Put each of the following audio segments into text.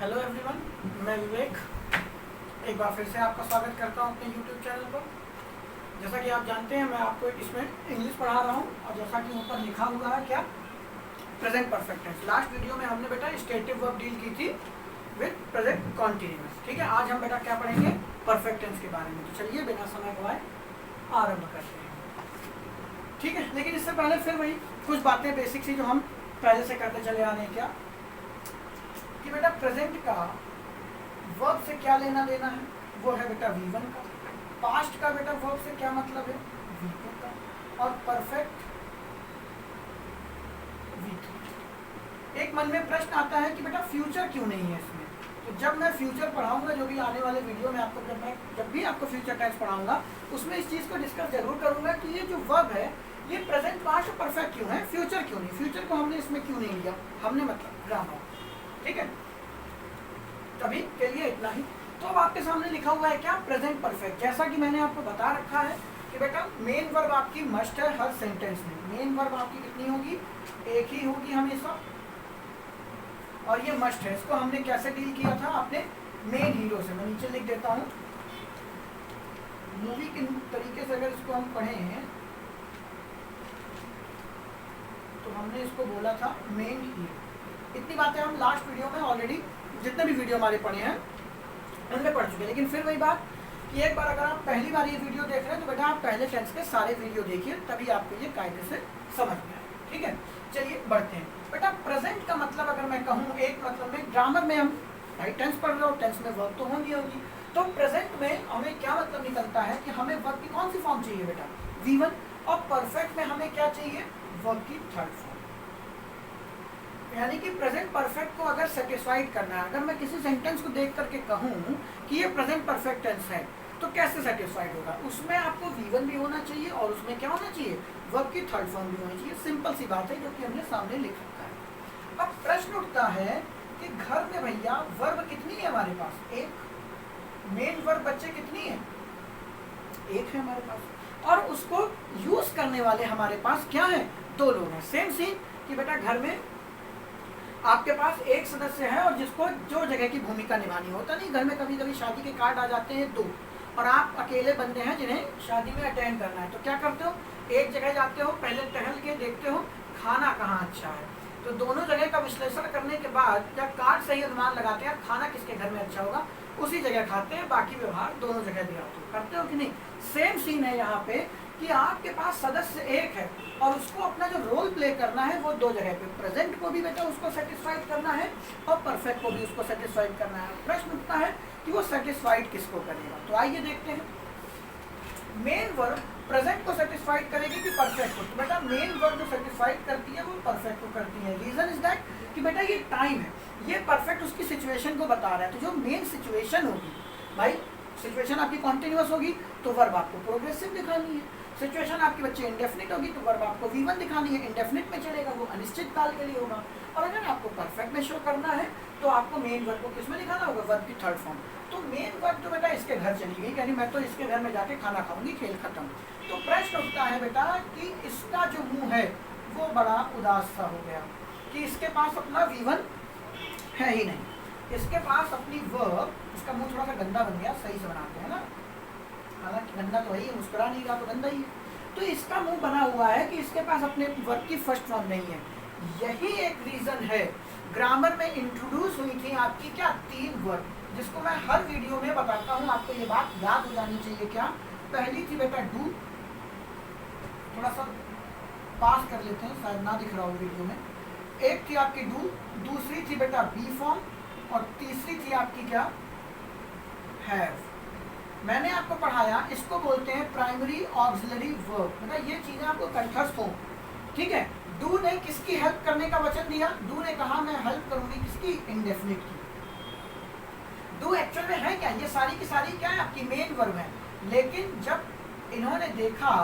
Hello everyone, मैं विवेक एक बार फिर से आपका स्वागत करता हूं अपने यूट्यूब चैनल पर। जैसा कि आप जानते हैं, मैं आपको इसमें इंग्लिश पढ़ा रहा हूं और जैसा कि ऊपर लिखा हुआ है क्या, present perfect tense. Last video में हमने बेटा स्टेटिव वर्ब डील की थी विद प्रेजेंट कॉन्टिन्यूअस। ठीक है, आज हम बेटा क्या पढ़ेंगे, परफेक्ट टेंस के बारे में। तो चलिए बिना समय गवाए आरम्भ करते हैं। ठीक है, लेकिन इससे पहले फिर वही कुछ बातें बेसिक सी जो हम पहले से करते चले आ रहे हैं, क्या कि बेटा प्रेजेंट का वर्ब से क्या लेना देना है, वो है बेटा V1 का। पास्ट का बेटा वर्ब से क्या मतलब है, V2 का। और परफेक्ट V3। एक मन में प्रश्न आता है कि बेटा फ्यूचर क्यों नहीं है इसमें। तो जब मैं फ्यूचर पढ़ाऊंगा, जो भी आने वाले वीडियो में आपको जब भी आपको फ्यूचर टेंस पढ़ाऊंगा, उसमें इस चीज़ को डिस्कस जरूर करूंगा कि ये जो वर्ब है ये प्रेजेंट, पास्ट और परफेक्ट क्यों है, फ्यूचर क्यों नहीं, फ्यूचर को हमने इसमें क्यों नहीं लिया, हमने मतलब ग्रामर। ठीक है, तभी के लिए इतना ही। तो अब आपके सामने लिखा हुआ है क्या, प्रेजेंट परफेक्ट। जैसा कि मैंने आपको बता रखा है कि बेटा मेन वर्ब आपकी मस्ट है हर सेंटेंस में। मेन वर्ब आपकी कितनी होगी, एक ही होगी हमेशा, और ये मस्ट है। इसको हमने कैसे डील किया था, अपने मेन हीरो से। मैं नीचे लिख देता हूँ, मूवी के तरीके से अगर इसको हम पढ़ें तो हमने इसको बोला था मेन हीरो। इतनी बातें हम लास्ट वीडियो में ऑलरेडी, जितने भी वीडियो हमारे पढ़े हैं उनमें पढ़ चुके हैं। लेकिन फिर वही बात कि एक बार अगर आप पहली बार ये वीडियो देख रहे हैं तो बेटा आप पहले टेंस के सारे वीडियो देखिए, तभी आपको ये कायदे से समझ में आए। ठीक है, चलिए बढ़ते हैं। बेटा प्रेजेंट का मतलब अगर मैं कहूँ, एक मतलब में ग्रामर में हम भाई टेंस पढ़ रहे हो, टेंस में वर्ब तो होगी। तो प्रेजेंट में हमें क्या मतलब निकलता है कि हमें वर्ब की कौन सी फॉर्म चाहिए बेटा, V1। और परफेक्ट में हमें क्या चाहिए, वर्ब की थर्ड फॉर्म। यानी कि प्रेजेंट परफेक्ट को अगर सेटिस्फाइड करना है, अगर मैं किसी सेंटेंस को देख करके कहूँ कि ये प्रेजेंट परफेक्ट टेंस है, तो कैसे सेटिस्फाइड होगा, उसमें आपको V1 भी होना चाहिए और उसमें क्या होना चाहिए, वर्ब की थर्ड फॉर्म भी होनी चाहिए। सिंपल सी बात है जो कि हमने सामने लिख रखा है। अब प्रश्न उठता है कि घर में भैया वर्ब कितनी है हमारे पास, एक। मेन वर्ब बच्चे कितनी है, एक है हमारे पास। और उसको यूज करने वाले हमारे पास क्या है, दो लोग हैं। सेम सीन कि बेटा घर में आपके पास एक सदस्य है और जिसको जो जगह की भूमिका निभानी होता नहीं, घर में कभी कभी शादी के कार्ड आ जाते हैं दो, और आप अकेले बंदे हैं जिन्हें शादी में अटेंड करना है। तो क्या करते हो, एक जगह जाते हो, पहले टहल के देखते हो खाना कहाँ अच्छा है, तो दोनों जगह का विश्लेषण करने के बाद जब कार्ड सही अनुमान लगाते हैं खाना किसके घर में अच्छा होगा, उसी जगह खाते हैं, बाकी व्यवहार दोनों जगह दिया करते हो कि नहीं। सेम सीन है यहाँ पे कि आपके पास सदस्य एक है और उसको अपना जो रोल प्ले करना है वो दो जगह पे, प्रेजेंट को भी बेटा उसको सेटिस्फाइड करना है और परफेक्ट को भी उसको सेटिस्फाइड करना है। प्रश्न उठता है कि वो सेटिस्फाइड किसको करेगा। तो आइए देखते हैं, मेन वर्ब प्रेजेंट को सेटिस्फाइड करेगी कि परफेक्ट को। तो बेटा मेन वर्ब जो सेटिस्फाइड करती है वो परफेक्ट को करती है। रीजन इज दैट कि बेटा ये टाइम है, ये परफेक्ट उसकी सिचुएशन को बता रहा है। तो जो मेन सिचुएशन होगी भाई, सिचुएशन आपकी कॉन्टिन्यूअस होगी तो वर्ब आपको प्रोग्रेसिव दिखानी है। सिचुएशन आपकी बच्चे इंडेफिनिट होगी तो वर्ब आपको V1 दिखानी है, इंडेफिनिट में चलेगा, वो अनिश्चित काल के लिए होगा। और अगर आपको परफेक्ट में शो करना है तो आपको मेन वर्ब को किसमें दिखाना होगा, वर्ब की थर्ड फॉर्म। तो मेन वर्ब तो बेटा इसके घर चली गई, यानी मैं तो इसके घर में जाके खाना खाऊंगी, खेल खत्म। तो प्रश्न उठता है बेटा कि इसका जो मुंह है वो बड़ा उदास सा हो गया कि इसके पास अपना V1 है ही नहीं, इसके पास अपनी वर्ब, इसका मुंह थोड़ा सा गंदा बन गया, सही से बनाते हैं ना, हालांकि गंदा तो है, मुस्कुरा नहीं रहा तो गंदा ही है। तो इसका मुंह बना हुआ है कि इसके पास अपने वर्ब की फर्स्ट फॉर्म नहीं है। यही एक रीजन है, ग्रामर में इंट्रोड्यूस हुई थी आपकी क्या, तीन वर्ब, जिसको मैं हर वीडियो में बताता हूँ। आपको ये बात याद हो जानी चाहिए। क्या पहली थी बेटा डू, थोड़ा सा पास कर लेते हैं, शायद ना दिख रहा हो वीडियो में। एक थी आपकी डू, दूसरी थी बेटा बी फॉर्म, और तीसरी थी आपकी क्या, हैव। मैंने आपको पढ़ाया, इसको बोलते हैं प्राइमरी ऑक्सिलरी वर्ब। मतलब ये चीजें आपको कंठस्थ हो। ठीक है, डू ने किसकी हेल्प करने का वचन दिया, डू ने कहा मैं हेल्प करूंगी किसकी, इंडेफिनिट की। डू एक्चुअल में है क्या, ये सारी की सारी क्या है आपकी मेन वर्ब है। लेकिन जब इन्होंने देखा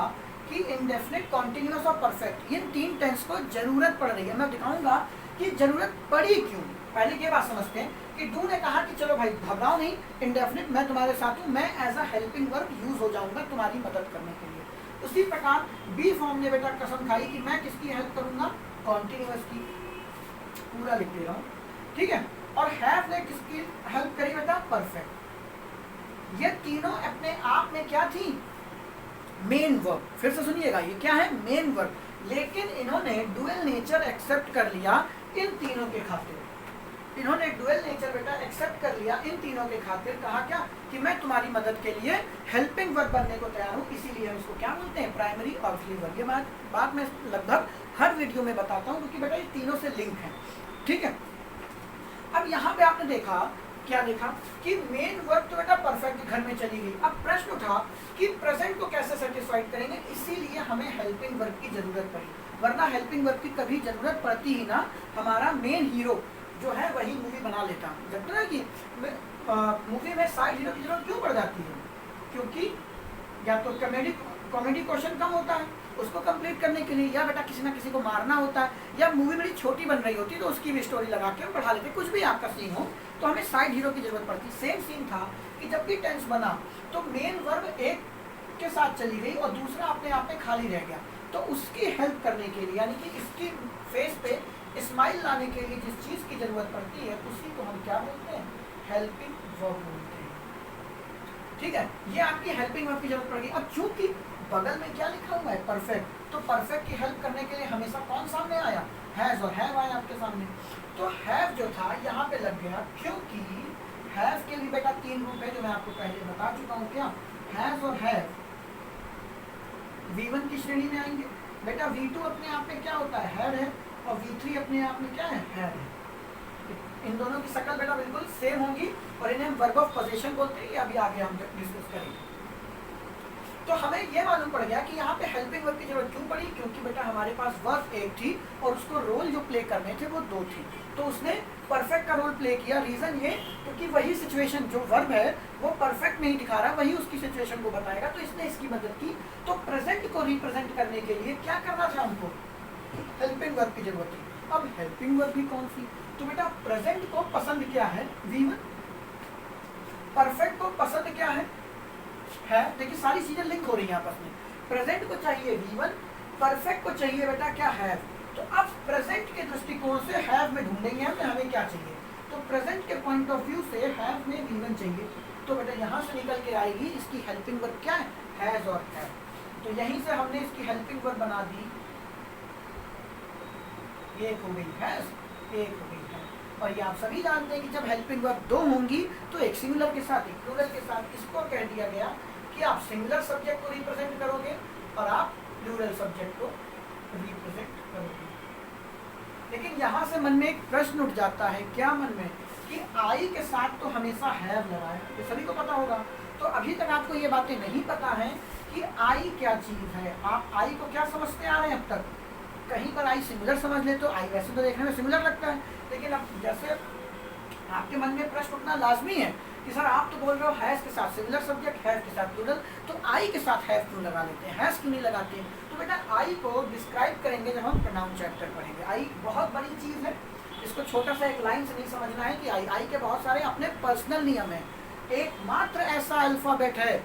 कि इंडेफिनिट, कॉन्टिन्यूअस और परफेक्ट, इन तीन टेंस को जरूरत पड़ रही है, मैं दिखाऊंगा कि जरूरत पड़ी क्यों। पहले ये बात समझते हैं कि डू ने कहा कि चलो भाई घबराओ नहीं, इंडेफिनिट मैं तुम्हारे साथ हूँ, मैं as a helping verb use हो जाऊंगा तुम्हारी मदद करने के लिए। उसी प्रकार बी फॉर्म ने बेटा कसम खाई कि मैं किसकी हेल्प करूंगा, कॉन्टिन्यूअस की। पूरा लिख दे रहा हूँ, ठीक है। और हैव ने किसकी हेल्प करी बेटा? परफेक्ट। ये तीनों अपने आप में क्या थी? Main verb. फिर से सुनिएगा, ये क्या है? Main verb. लेकिन इन्होंने डुअल नेचर एक्सेप्ट कर लिया इन तीनों के खातिर। इन्होंने डुअल नेचर बेटा एक्सेप्ट कर लिया इन तीनों के खातिर। कहा क्या? कि मैं तुम्हारी मदद के लिए हेल्पिंग वर्ब बनने को तैयार हूँ, इसीलिए हम इसको क्या बोलते हैं? Primary auxiliary verb. ये बात मैं लगभग हर वीडियो में बताता हूँ, क्योंकि बेटा ये तीनों से लिंक है। ठीक है, अब यहाँ पे आपने देखा, क्या देखा कि मेन वर्ब तो बेटा परफेक्ट घर में चली गई। अब प्रश्न उठा कि प्रेजेंट को कैसे सेटिस्फाइड करेंगे, इसीलिए हमें हेल्पिंग वर्ब की जरूरत पड़ी, वरना हेल्पिंग वर्ब की कभी जरूरत पड़ती ही ना, हमारा मेन हीरो जो है वही मूवी बना लेता। जब ना कि मूवी में साइड हीरो की जरूरत क्यों पड़ जाती है? क्योंकि या तो कॉमेडी क्वेश्चन कम होता है उसको कंप्लीट करने के लिए, या बेटा किसी ना किसी को मारना होता है, या मूवी बड़ी छोटी बन रही होती है तो उसकी भी स्टोरी लगा के हम बढ़ा लेते। कुछ भी आपका सीन हो तो हमें साइड हीरो की जरूरत पड़ती। सेम सीन था कि जब भी टेंस बना तो मेन वर्ब एक के साथ चली गई और दूसरा अपने आप में खाली रह गया, तो उसकी हेल्प करने के लिए, यानी कि इसकी फेस पे स्माइल लाने के लिए जिस चीज की जरूरत पड़ती है उसी को हम क्या बोलते हैं? हेल्पिंग वर्ब बोलते हैं। ठीक है, ये आपकी हेल्पिंग वर्ब की जरूरत पड़ेगी। अब चूंकि बगल में क्या लिखा हुआ है? परफेक्ट, तो परफेक्ट की हेल्प करने के लिए हमेशा कौन सामने आया? हैज और हैव आया आपके सामने। तो हैव जो था यहाँ पे लग गया, क्योंकि हैव के भी बेटा तीन रूप है जो मैं आपको पहले बता चुका हूँ। क्या? हैज और हैव V1 की श्रेणी में आएंगे। बेटा V2 अपने आप में क्या होता है? हैड है, और V3 अपने आप में क्या है? हैड है। इन दोनों की शक्ल बेटा बिल्कुल सेम होगी और इन्हें हम वर्ब ऑफ पोजीशन बोलते हैं। अभी आगे हम डिस्कस करेंगे। तो हमें यह मालूम पड़ गया कि यहाँ पे हेल्पिंग वर्ब की जरूरत क्यों पड़ी, क्योंकि बेटा हमारे पास वर्ब एक थी और उसको रोल जो प्ले करने थे वो दो थी, तो उसने परफेक्ट का रोल प्ले किया। रीजन ये क्योंकि वही सिचुएशन जो वर्ब है वो परफेक्ट नहीं दिखा रहा, वही उसकी सिचुएशन को बताएगा, तो इसने इसकी मदद की। तो प्रेजेंट को रिप्रेजेंट करने के लिए क्या करना था हमको? हेल्पिंग वर्ब की जरूरत थी। अब हेल्पिंग वर्ब भी कौन सी? तो बेटा प्रेजेंट को पसंद क्या है? V1। परफेक्ट को पसंद क्या है? देखिए सारी चीजें लिंक हो रही हैं आपस में। प्रेजेंट को चाहिए V1, परफेक्ट को चाहिए बेटा क्या? हैव। तो अब प्रेजेंट के दृष्टिकोण से हैव में ढूंढेंगे हमें क्या चाहिए। तो प्रेजेंट के पॉइंट ऑफ व्यू से हैव में V1 चाहिए, तो बेटा यहाँ से निकल के आएगी इसकी हेल्पिंग वर्ब क्या है? हैज और हैव। तो यहीं से हमने इसकी हेल्पिंग वर्ब बना दी, एक हो गई हैज, एक हो गई है। और ये आप सभी जानते हैं कि जब हेल्पिंग वर्ब दो होंगी तो एक सिंगुलर के साथ एक प्लूरल के साथ इसको कह दिया गया कि आप सिंगुलर सब्जेक्ट को रिप्रेजेंट करोगे और आप प्लूरल सब्जेक्ट को रिप्रेजेंट करोगे। लेकिन यहाँ से मन में एक प्रश्न उठ जाता है, क्या मन में? कि आई के साथ तो हमेशा हैव लगा है, ये सभी को पता होगा। तो अभी तक आपको ये बातें नहीं पता है कि आई क्या चीज है। आप आई को क्या समझते आ रहे हैं अब तक? कहीं पर आई सिंगुलर समझ ले तो आई वैसे तो देखने में सिंगुलर लगता है, लेकिन अब जैसे आपके मन में प्रश्न उठना लाजमी है कि सर आप तो बोल रहे हो हैज के साथ सिंगुलर सब्जेक्ट, हैव के साथ प्लूरल, तो आई के साथ हैव क्यों लगा लेते हैं, हैज क्यों नहीं लगाते? तो बेटा आई को डिस्क्राइब करेंगे जब हम प्रोनाउन चैप्टर पढ़ेंगे। आई बहुत बड़ी चीज़ है, इसको छोटा सा एक लाइन से नहीं समझना है कि आई के बहुत सारे अपने पर्सनल नियम हैं। एकमात्र ऐसा अल्फाबेट है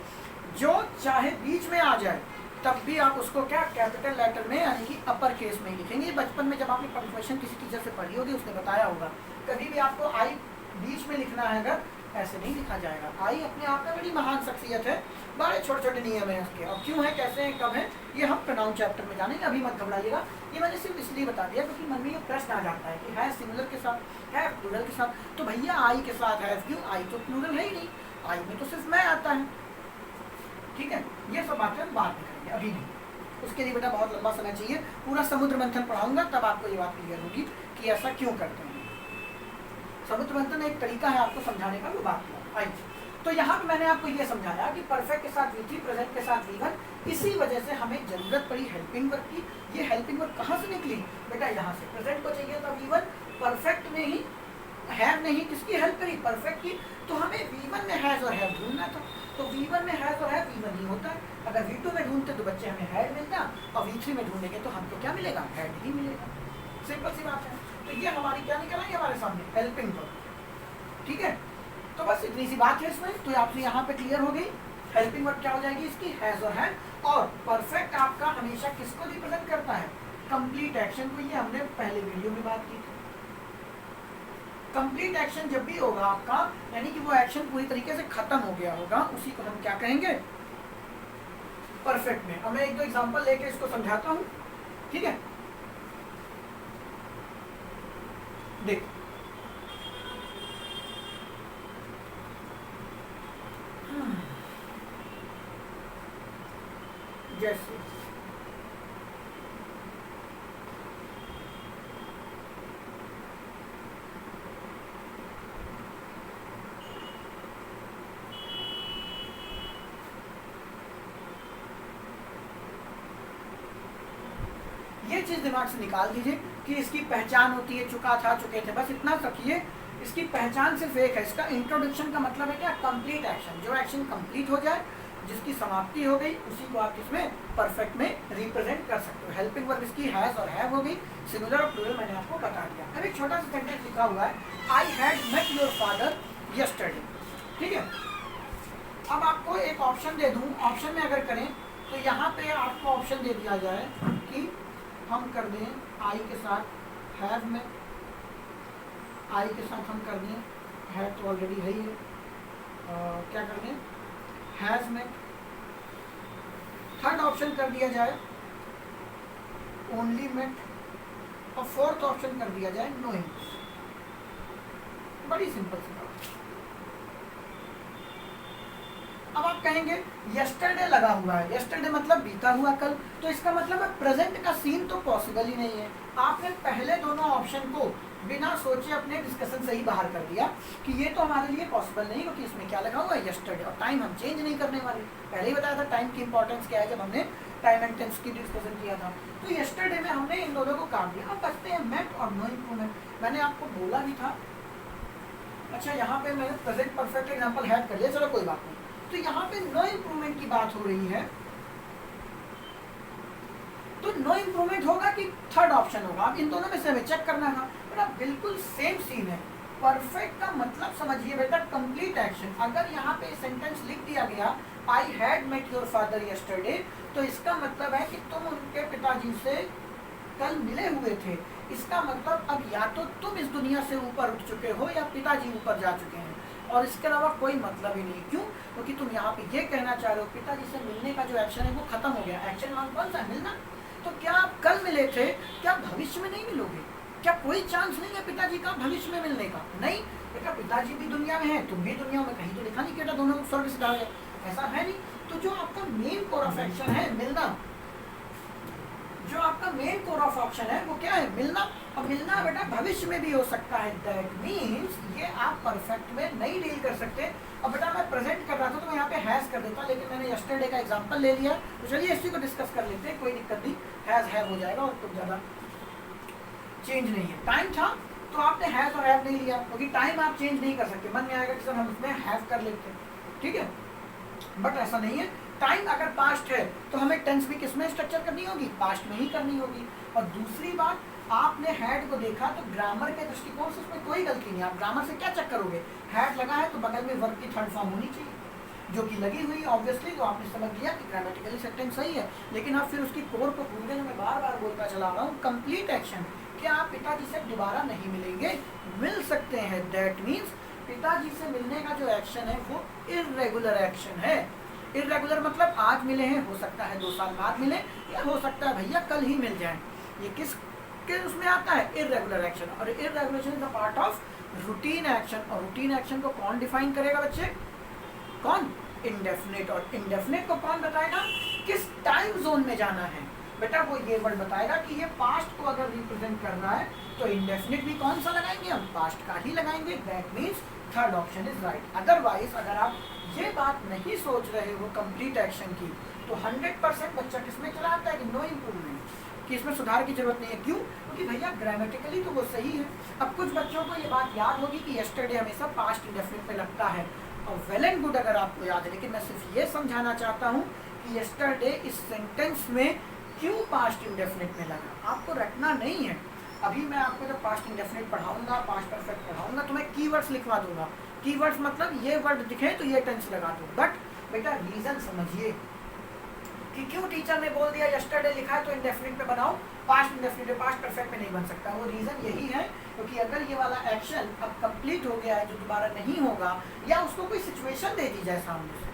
जो चाहे बीच में आ जाए तब भी आप उसको क्या कैपिटल लेटर में यानी कि अपर केस में ही लिखेंगे। बचपन में जब आपने पंक्चुएशन किसी टीचर से पढ़ी होगी उसने बताया होगा, कभी भी आपको आई बीच में लिखना है अगर ऐसे नहीं लिखा जाएगा। आई अपने आप में बड़ी महान शख्सियत है, बड़े छोटे छोटे नियम हैं उसके, और क्यों है, कैसे हैं, कब है, ये हम प्रोनाउन चैप्टर में जानेंगे। अभी मत घबराइएगा, ये मैंने सिर्फ इसलिए बता दिया क्योंकि मन में ये प्रश्न आ जाता है कि है सिंगुलर के साथ, है प्लूरल के साथ, तो भैया आई के साथ है क्यों? आई तो प्लूरल है ही नहीं, आई में तो सिर्फ मैं आता है। ठीक है, ये सब बातें हम बाद में करेंगे, अभी नहीं। उसके लिए बेटा बहुत लंबा समय चाहिए, पूरा समुद्र मंथन पढ़ाऊंगा तब आपको ये बात क्लियर होगी कि ऐसा क्यों करते हैं। समुद्र मंथन एक तरीका है आपको समझाने का, वो बात किया। आइए, तो यहाँ पे मैंने आपको ये समझाया कि परफेक्ट के साथ V3, प्रेजेंट के साथ V1, इसी वजह से हमें जरूरत पड़ी हेल्पिंग वर्ब की। ये हेल्पिंग वर्ब कहाँ से निकली बेटा? यहाँ से। प्रेजेंट को चाहिए था V1, परफेक्ट में ही हैव ने ही किसकी हेल्प करी? परफेक्ट की। तो हमें V1 में हैज और हैव ढूंढना था, तो V1 में हैज और हैव V1 ही होता है। अगर V2 में ढूंढते तो बच्चे हमें हैड मिलता, और V3 में ढूंढेंगे तो हमको क्या मिलेगा? हैड ही मिलेगा। सिंपल सी बात है। तो ये हमारी क्या निकल आई हमारे सामने? Helping verb. ठीक है, तो बस इतनी सी बात है इसमें, तो आपसे यहाँ पे क्लियर हो गई। हेल्पिंग वर्ब क्या हो जाएगी इसकी? हैज और हैव। और परफेक्ट आपका हमेशा किसको रिप्रेजेंट करता है? कंप्लीट एक्शन को। ये हमने पहले वीडियो में बात की थी। कंप्लीट एक्शन जब भी होगा आपका, यानी कि वो एक्शन पूरी तरीके से खत्म हो गया होगा, उसी को हम क्या कहेंगे, परफेक्ट में। अब मैं एक दो एग्जांपल लेके इसको समझाता हूँ, ठीक है। देख जैसे ये चीज दिमाग से निकाल दीजिए कि इसकी पहचान होती है चुका था, चुके थे, बस इतना रखिए। इसकी पहचान सिर्फ एक है, इसका इंट्रोडक्शन का मतलब है क्या, कंप्लीट एक्शन। जो एक्शन कंप्लीट हो जाए, जिसकी समाप्ति हो गई, उसी को आप इसमें परफेक्ट में रिप्रेजेंट कर सकते हो। हेल्पिंग वर्ब इसकी हैज और हैव हो गई, सिंगुलर और प्लूरल मैंने आपको बता दिया। अब एक छोटा सा सेंटेंस लिखा हुआ है, I had met your father yesterday, ठीक है। अब आपको एक ऑप्शन दे दूं, ऑप्शन में अगर करें तो यहाँ पे आपको ऑप्शन दे दिया जाए कि हम कर दें आई के साथ हैव में, आई के साथ हम कर दें हैव तो ऑलरेडी है ही है, क्या कर दें हैज में। थर्ड ऑप्शन कर दिया जाए ओनली मेट, और फोर्थ ऑप्शन कर दिया जाए नोइंग। बड़ी सिंपल सी बात। अब आप कहेंगे यस्टरडे लगा हुआ है, यस्टरडे मतलब बीता हुआ कल, तो इसका मतलब है प्रेजेंट का सीन तो पॉसिबल ही नहीं है। आपने पहले दोनों ऑप्शन को बिना सोचे अपने डिस्कशन से ही बाहर कर दिया कि ये तो हमारे लिए पॉसिबल नहीं, क्योंकि इसमें क्या लगा हुआ है यस्टरडे, और टाइम हम चेंज नहीं करने वाले। पहले ही बताया था टाइम की इंपॉर्टेंस क्या है जब हमने टाइम एंड टेंस की डिस्कशन किया था। तो यस्टरडे में हमने इन दोनों को काट दिया। अब बचते हैं मेट और नो इम्प्रूवमेंट। मैंने आपको बोला भी था, अच्छा यहाँ पे मैंने प्रेजेंट परफेक्ट एग्जाम्पल हैड कर लिया, चलो कोई बात नहीं। तो यहाँ पे नो इम्प्रूवमेंट की बात हो रही है, तो नो इम्प्रूवमेंट होगा कि थर्ड ऑप्शन होगा। अब इन दोनों में से हमें चेक करना था, बेटा बिल्कुल सेम सीन है। परफेक्ट का मतलब समझिए बेटा कंप्लीट एक्शन। अगर यहाँ पे सेंटेंस लिख दिया गया I had met your father yesterday, तो इसका मतलब है कि तुम उनके पिताजी से कल मिले हुए थे। इसका मतलब अब या तो तुम इस दुनिया से ऊपर उठ चुके हो या पिताजी ऊपर जा चुके हैं, और इसके अलावा कोई मतलब ही नहीं। क्यों? क्योंकि तुम यहाँ पे ये कहना चाह रहे हो पिताजी से मिलने का जो एक्शन है वो खत्म हो गया। एक्शन कौन सा, मिलना। तो क्या आप कल मिले थे, क्या भविष्य में नहीं मिलोगे? क्या कोई चांस नहीं है पिताजी का भविष्य में मिलने का? नहीं बेटा, पिताजी भी दुनिया में है, तुम भी दुनिया में, कहीं तो लिखा नहीं बेटा दोनों को स्वर्ग से डाल गए, ऐसा है नहीं। तो जो आपका मेन कोर ऑफ एक्शन है मिलना, जो आपका मेन कोर ऑफ ऑप्शन है वो क्या है, मिलना। और मिलना बेटा भविष्य में भी हो सकता है। दैट मीन्स ये आप परफेक्ट में नहीं डील कर सकते। अब बेटा मैं प्रेजेंट कर रहा था तो मैं यहाँ पे हैज कर देता, लेकिन मैंने यस्टरडे का एग्जांपल ले लिया, तो चलिए इसी को डिस्कस कर लेते हैं, कोई दिक्कत नहीं। हैज हैव हो जाएगा और कुछ ज़्यादा चेंज नहीं है। टाइम था तो आपने हैज और हैव नहीं लिया, क्योंकि टाइम आप चेंज नहीं कर सकते। मन में आएगा कि सर हम उसमें हैव कर लेते हैं, ठीक है, बट ऐसा नहीं है। टाइम अगर पास्ट है तो हमें टेंस भी किसमें स्ट्रक्चर करनी होगी, पास्ट में ही करनी होगी। और दूसरी बात, आपने हैड को देखा तो ग्रामर के दृष्टिकोण से उसमें कोई गलती नहीं। आप ग्रामर से क्या चेक करोगे, हैड लगा है तो बगल में वर्ब की थर्ड फॉर्म होनी चाहिए, जो कि लगी हुई ऑब्वियसली, तो आपने समझ लिया कि ग्रामेटिकली सेंटेंस सही है। लेकिन आप फिर उसकी कोर को भूल गए। मैं बार बार बोलता चला रहा हूँ, कंप्लीट एक्शन। क्या आप पिताजी से दोबारा नहीं मिलेंगे, मिल सकते हैं। दैट मीन्स पिताजी से मिलने का जो एक्शन है वो इर्रेगुलर एक्शन है। इर्रेगुलर मतलब आज मिले हैं, हो सकता है 2 साल बाद मिले, या हो सकता है भैया कल ही मिल जाए। ये किस के उसमें आता है, इर्रेगुलर एक्शन। और irregular is the part of routine action. और रूटीन एक्शन को कौन डिफाइन करेगा बच्चे, कौन, इंडेफिनिट। और इंडेफिनिट को कौन बताएगा, किस टाइम जोन में जाना है। बेटा वो ये वर्ड बताएगा कि ये पास्ट को अगर रिप्रेजेंट कर रहा है तो इंडेफिनिट भी कौन सा लगाएंगे, हम पास्ट का ही लगाएंगे। That means third option is right. Otherwise अगर आप ये बात नहीं सोच रहे हो कंप्लीट एक्शन की, तो 100% बच्चा किसमें चला आता है कि नो इम्प्रूवमेंट, कि इसमें सुधार की जरूरत नहीं है। क्यों? क्योंकि भैया ग्रामेटिकली तो वो सही है। अब कुछ बच्चों को ये बात याद होगी कि यस्टरडे हमेशा पास्ट इंडेफिनिट में लगता है, और वेल एंड गुड अगर आपको याद है, लेकिन मैं सिर्फ ये समझाना चाहता हूँ कि यस्टरडे इस सेंटेंस में क्यों पास्ट इंडेफिनिट में लगा, आपको रखना नहीं है। अभी मैं आपको जब पास्ट इंडेफिनिट पढ़ाऊंगा, पास्ट परफेक्ट पढ़ाऊंगा, तो मैं कीवर्ड्स लिखवा दूंगा। कीवर्ड्स मतलब ये वर्ड दिखे तो ये टेंस लगा दो, बट बेटा रीजन समझिए। कि क्यों टीचर ने बोल दिया यस्टरडे लिखा है तो इंडेफिनिट पे बनाओ, पास्ट इंडेफिनिट पास्ट परफेक्ट में नहीं बन सकता। वो रीजन यही है क्योंकि अगर ये वाला एक्शन अब कंप्लीट हो गया है जो दोबारा नहीं होगा, या उसको कोई सिचुएशन दे दी जाए सामने से,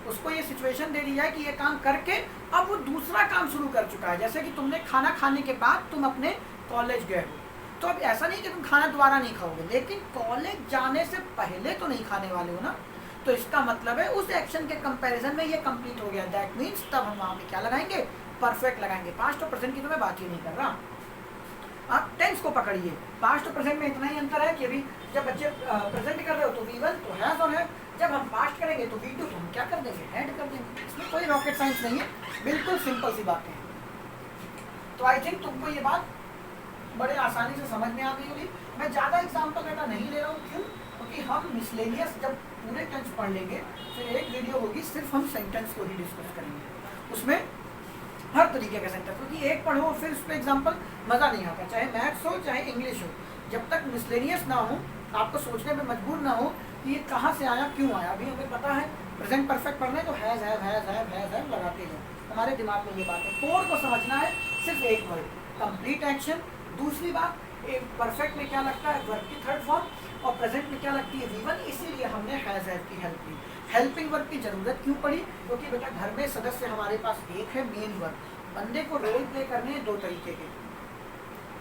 उसको ये सिचुएशन दे दी जाए कि ये काम करके अब वो दूसरा काम शुरू कर चुका है, जैसे कि तुमने खाना खाने के बाद तुम अपने कॉलेज गए हो, तो अब ऐसा नहीं कि तुम खाना दोबारा नहीं खाओगे, लेकिन कॉलेज जाने से पहले तो नहीं खाने वाले हो ना, तो इसका मतलब है उस एक्शन के कंपैरिजन में ये कंप्लीट हो गया। दैट मीन्स तब हम वहाँ पे क्या लगाएंगे, परफेक्ट लगाएंगे। पास्ट और प्रेजेंट की तो मैं बात ही नहीं कर रहा। आप टेंस को पकड़िए, पास्ट और प्रेजेंट में इतना ही अंतर है कि अभी जब बच्चे प्रेजेंट कर रहे हो तो V1 तो हैज और है, जब हम पास्ट करेंगे तो V2 तो हम क्या कर देंगे, हैड कर देंगे। इसमें कोई रॉकेट साइंस नहीं है, बिल्कुल सिंपल सी बातें हैं। तो आई थिंक तुमको ये बात बड़े आसानी से समझ में आ गई होगी। मैं ज़्यादा एग्जाम्पल डेटा नहीं ले रहा हूँ, क्यों, क्योंकि हम मिसलेनियस जब पूरे टेंस पढ़ लेंगे फिर एक वीडियो होगी सिर्फ हम सेंटेंस को ही डिस्कस करेंगे, उसमें हर तरीके का सेंटेंस, क्योंकि एक पढ़ो फिर उस पर एग्जाम्पल मज़ा नहीं आता, चाहे मैथ्स हो चाहे इंग्लिश हो। जब तक मिसलेनियस ना हो, आपको सोचने में मजबूर ना हो कि ये कहाँ से आया क्यों आया। अभी हमें पता है प्रेजेंट परफेक्ट पढ़ना है तो हैज़ हैव लगाते हैं, हमारे दिमाग में ये बात है। कोड को समझना है सिर्फ एक वर्ड, कंप्लीट एक्शन। दूसरी बात, परफेक्ट में क्या लगता है, वर्ब की थर्ड फॉर्म, और प्रेजेंट में क्या लगती है, V1, इसीलिए हमने हैज़ हैव की हेल्प ली। हेल्पिंग वर्ब की जरूरत क्यों पड़ी, क्योंकि बेटा घर में सदस्य हमारे पास एक है, मेन वर्ब। बंदे को रोल प्ले करने हैं दो तरीके के,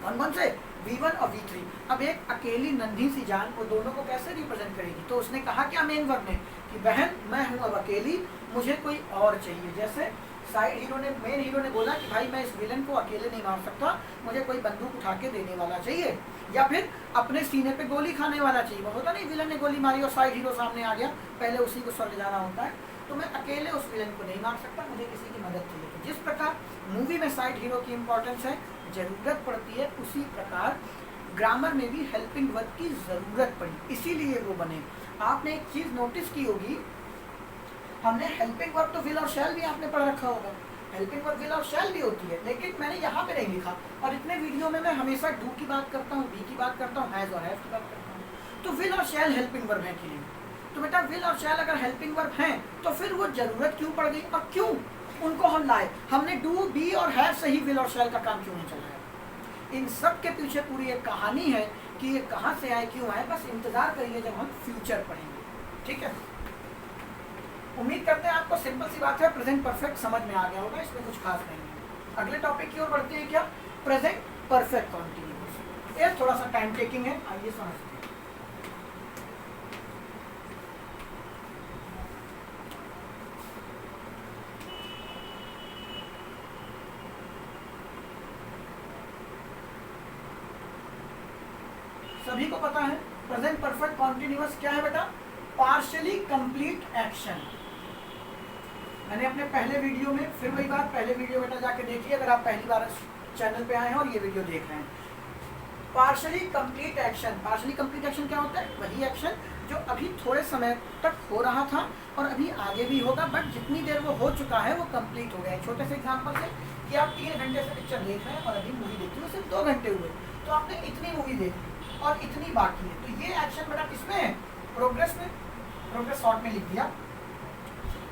कौन से, V1 और V3। अब एक अकेली नन्ही सी जान वो दोनों को कैसे रिप्रेजेंट करेगी, तो उसने कहा क्या मेन वर्ब ने कि बहन मैं हूँ अब अकेली, मुझे कोई और चाहिए। जैसे साइड हीरो ने, मेन हीरो ने बोला कि भाई मैं इस विलन को अकेले नहीं मार सकता, मुझे कोई बंदूक उठा के देने वाला चाहिए, या फिर अपने सीने पे गोली खाने वाला चाहिए। वो होता नहीं, विलन ने गोली मारी और साइड हीरो सामने आ गया, पहले उसी को स्वर्ग जाना होता है, तो मैं अकेले उस विलन को नहीं मार सकता, मुझे किसी की मदद चाहिए। तो जिस प्रकार मूवी में साइड हीरो की इंपॉर्टेंस है, जरूरत पड़ती है, उसी प्रकार ग्रामर में भी हेल्पिंग वर्ब की जरूरत पड़ी, इसीलिए वो बने। आपने एक चीज नोटिस की होगी, हमने हेल्पिंग वर्ब तो विल और शैल भी आपने पढ़ रखा होगा, हेल्पिंग वर्ब विल और शैल भी होती है, लेकिन मैंने यहाँ पे नहीं लिखा। और इतने वीडियो में मैं हमेशा डू की बात करता हूँ, बी की बात करता हूँ, हैज और हैव की बात करता हूँ। तो विल और शैल हेल्पिंग वर्ब है कि नहीं, तो बेटा विल और शैल अगर हेल्पिंग वर्ब हैं तो फिर वो जरूरत क्यों पड़ गई और क्यों उनको हम लाए, हमने डू, बी और हैव से ही विल और शैल का काम क्यों नहीं चलाया। इन सब के पीछे पूरी एक कहानी है कि ये कहाँ से आए, क्यों आए। बस इंतजार करिए जब हम फ्यूचर पढ़ेंगे, ठीक है। उम्मीद करते हैं आपको सिंपल सी बात है प्रेजेंट परफेक्ट समझ में आ गया होगा, इसमें कुछ खास नहीं है। अगले टॉपिक की ओर बढ़ते हैं, क्या, प्रेजेंट परफेक्ट कॉन्टिन्यूअस। ये थोड़ा सा टाइम टेकिंग है, आइए समझते हैं। सभी को पता है प्रेजेंट परफेक्ट कॉन्टिन्यूअस क्या है बेटा, पार्शियली कंप्लीट एक्शन। मैंने अपने पहले वीडियो में, फिर वही बात, पहले वीडियो बेटा जाके देखिए अगर आप पहली बार चैनल पे आए हैं और ये वीडियो देख रहे हैं। Partially complete action, partially complete action क्या होता है, वही एक्शन जो अभी थोड़े समय तक हो रहा था और अभी आगे भी होगा, बट जितनी देर वो हो चुका है वो कंप्लीट हो गया है। छोटे से एग्जांपल से कि आप 3 घंटे से पिक्चर देख रहे हैं और अभी मूवी देखते हुए सिर्फ 2 घंटे हुए, तो आपने इतनी मूवी देखी और इतनी बाकी है, तो ये एक्शन बेटा किसमें है, प्रोग्रेस में, प्रोग्रेस शॉर्ट में लिख दिया।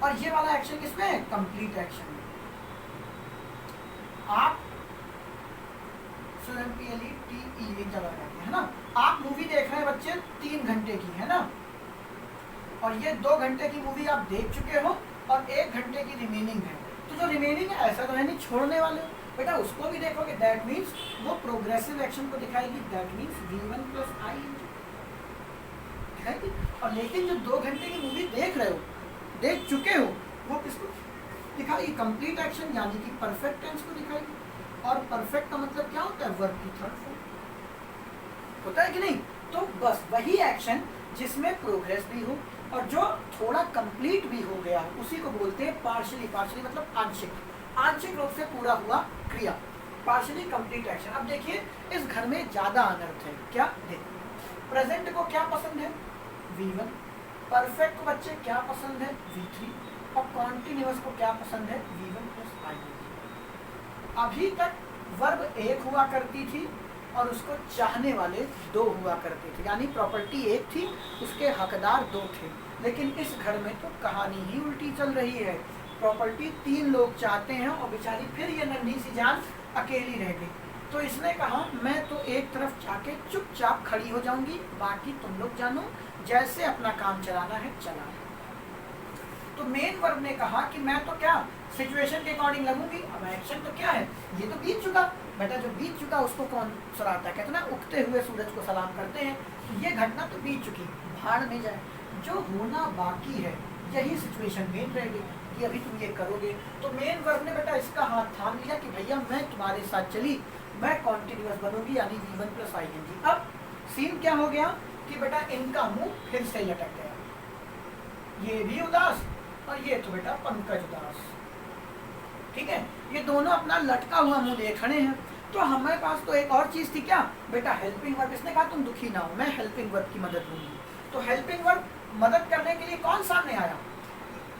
और ये वाला एक्शन किसमें है, कंप्लीट एक्शन में। आप है ना, आप मूवी देख रहे हैं बच्चे 3 घंटे की, है ना, और ये 2 घंटे की मूवी आप देख चुके हो और 1 घंटे की रिमेनिंग है, तो जो रिमेनिंग है ऐसा तो है नहीं छोड़ने वाले हो बेटा, उसको भी देखोगे। दैट मीन्स वो प्रोग्रेसिव एक्शन को दिखाएगी, दैट मीन्स V1 + I दिखाएगी। और लेकिन जो 2 घंटे की मूवी देख रहे हो, देख चुके हो, वो किसको दिखाएगी, कंप्लीट एक्शन यानी कि परफेक्ट टेंस को दिखाएगी। और परफेक्ट का मतलब क्या होता है, वर्ब की थर्ड फॉर्म होता है कि नहीं। तो बस वही एक्शन जिसमें प्रोग्रेस भी हो और जो थोड़ा कंप्लीट भी हो गया, उसी को बोलते हैं पार्शियली। पार्शियली मतलब आंशिक, आंशिक रूप से पूरा हुआ क्रिया, पार्शियली कंप्लीट एक्शन। अब देखिए इस घर में ज्यादा अनर्थ है, क्या देखो, प्रेजेंट को क्या पसंद है, V1, परफेक्ट को बच्चे क्या पसंद है, V3, और कॉन्टिन्यूअस को क्या पसंद है, V1 + I। अभी तक वर्ब 1 हुआ करती थी और उसको चाहने वाले 2 हुआ करते थे, यानी प्रॉपर्टी 1 थी, उसके हकदार 2 थे। लेकिन इस घर में तो कहानी ही उल्टी चल रही है, प्रॉपर्टी 3 लोग चाहते हैं और बेचारी फिर ये नन्ही सी जान अकेली रह गई। तो इसने कहा मैं तो एक तरफ जाके चुपचाप खड़ी हो जाऊंगी, बाकी तुम लोग जानो, जैसे अपना काम चलाना है चला। तो मेन वर्ब ने कहा कि मैं तो क्या सिचुएशन के अकॉर्डिंग लगूंगी। अब एक्शन तो क्या है, ये तो बीत चुका बेटा, जो बीत चुका उसको कौन सराहता है, कहते ना उगते हुए सूरज को सलाम करते हैं। तो ये घटना तो बीत चुकी, भाड़ में जाए, जो होना बाकी है यही सिचुएशन मेन रहेगी कि अभी तुम ये करोगे। तो मेन वर्ब ने बेटा इसका हाथ थाम लिया कि भैया मैं तुम्हारे साथ चली, मैं कॉन्टिन्यूअस बनूंगी, यानी V1 प्लस ING। अब सीन क्या हो गया कि बेटा इनका मुंह फिर से लटक गया, ये भी उदास और ये तो बेटा पंकज उदास। ठीक है, ये दोनों अपना लटका हुआ मुंह लिए खड़े हैं। तो हमारे पास तो एक और चीज थी क्या बेटा, हेल्पिंग वर्ब। इसने कहा तुम दुखी ना हो, मैं हेल्पिंग वर्ब की मदद लूंगी। तो हेल्पिंग वर्ब मदद करने के लिए कौन सामने आया,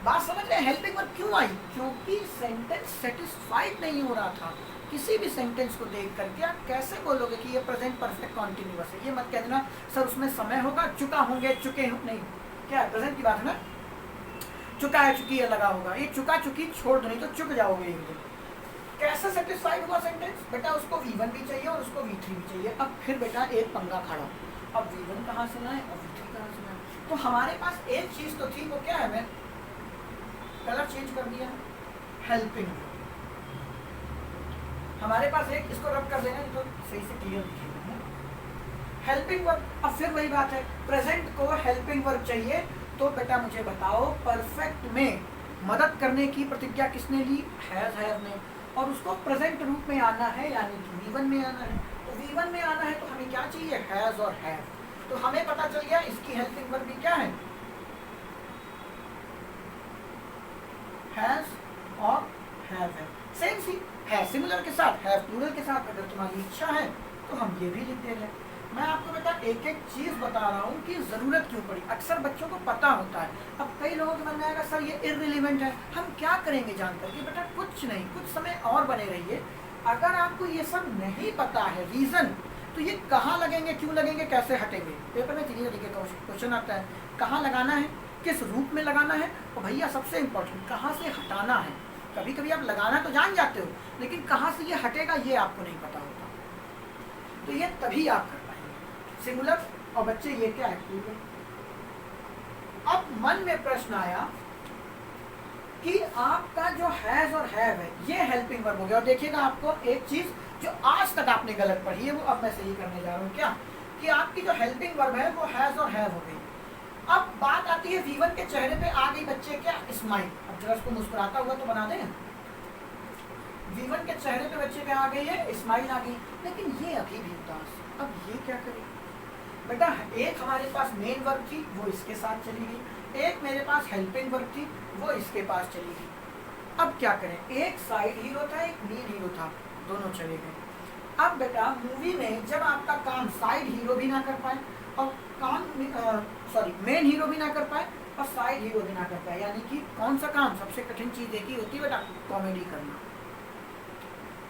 बात समझ रहे हैं। हेल्पिंग वर्ब क्यों आई, क्योंकि सेंटेंस सेटिस्फाइड नहीं हो रहा था। किसी भी सेंटेंस को देख करके आप कैसे बोलोगे कि ये प्रेजेंट परफेक्ट कॉन्टिन्यूअस है। ये मत कह देना सर उसमें समय होगा, चुका होंगे, चुके हो, नहीं, क्या है प्रेजेंट की बात है ना, चुका है चुकी है लगा होगा, ये चुका चुकी छोड़ दो, नहीं तो चुक जाओगे एक दिन। कैसे सेटिस्फाइड हुआ सेंटेंस बेटा, उसको V1 भी चाहिए और उसको V3 भी चाहिए। अब फिर बेटा एक पंगा खड़ा, अब V1 कहाँ से लाए और V3 कहाँ से लाए। तो हमारे पास एक चीज तो थी, वो क्या है, मैं कलर चेंज कर दिया, हेल्पिंग। हमारे पास एक, इसको रब कर देना तो सही से क्लियर दिखेगा, हेल्पिंग वर्ब। अब फिर वही बात है, प्रेजेंट को हेल्पिंग वर्ब चाहिए। तो बेटा मुझे बताओ परफेक्ट में मदद करने की प्रतिज्ञा किसने ली, हैज ने, और उसको प्रेजेंट रूप में आना है, यानी कि V1 में आना है। तो V1 में आना है तो हमें क्या चाहिए, हैज और हैव। तो हमें पता चल गया इसकी हेल्पिंग वर्ब भी क्या है, हैज और हैव है। सेम सी है सिमिलर के साथ, हैव प्लूरल के साथ। अगर तुम्हारी इच्छा है तो हम ये भी लिख दे रहे हैं। मैं आपको बेटा एक एक चीज बता रहा हूँ कि जरूरत क्यों पड़ी। अक्सर बच्चों को पता होता है, अब कई लोगों के मन में आएगा सर ये इररिलेवेंट है, हम क्या करेंगे जानकर कि बेटा कुछ नहीं, कुछ समय और बने रहिए। अगर आपको ये सब नहीं पता है रीजन, तो ये कहाँ लगेंगे, क्यों लगेंगे, कैसे हटेंगे। पेपर में 3 तरीके का क्वेश्चन आता है, कहाँ लगाना है, किस रूप में लगाना है, और भैया सबसे इंपॉर्टेंट कहाँ से हटाना है। कभी कभी आप लगाना तो जान जाते हो, लेकिन कहाँ से ये हटेगा ये आपको नहीं पता होता, तो ये तभी आप कर पाएंगे। सिंगुलर और बच्चे ये क्या है, प्लूरल। अब मन में प्रश्न आया कि आपका जो हैज और हैव है ये हेल्पिंग वर्ब हो गया। और देखिएगा आपको एक चीज जो आज तक आपने गलत पढ़ी है वो अब मैं सही करने जा रहा हूँ, क्या कि आपकी जो हेल्पिंग वर्ब है वो हैज और हैव हो गई। अब बात आती है V1 के चेहरे पे आ गई बच्चे क्या, स्माइल। अब जरा उसको मुस्कुराता हुआ तो बना दें। V1 के चेहरे पे बच्चे पे आ गई है स्माइल आ गई, लेकिन ये अभी भी उदास। अब ये क्या करें बेटा, एक हमारे पास मेन वर्ब थी वो इसके साथ चली गई, एक मेरे पास हेल्पिंग वर्ब थी वो इसके पास चली गई। अब क्या करें, एक साइड हीरो था एक मेन हीरो था, दोनों चले गए। अब बेटा मूवी में जब आपका काम साइड हीरो भी ना कर पाए और काम मेन हीरो भी ना कर पाए और साइड हीरो भी ना कर पाए, यानी कि कौन सा काम, सबसे कठिन चीज एक ही होती है बेटा, कॉमेडी करना।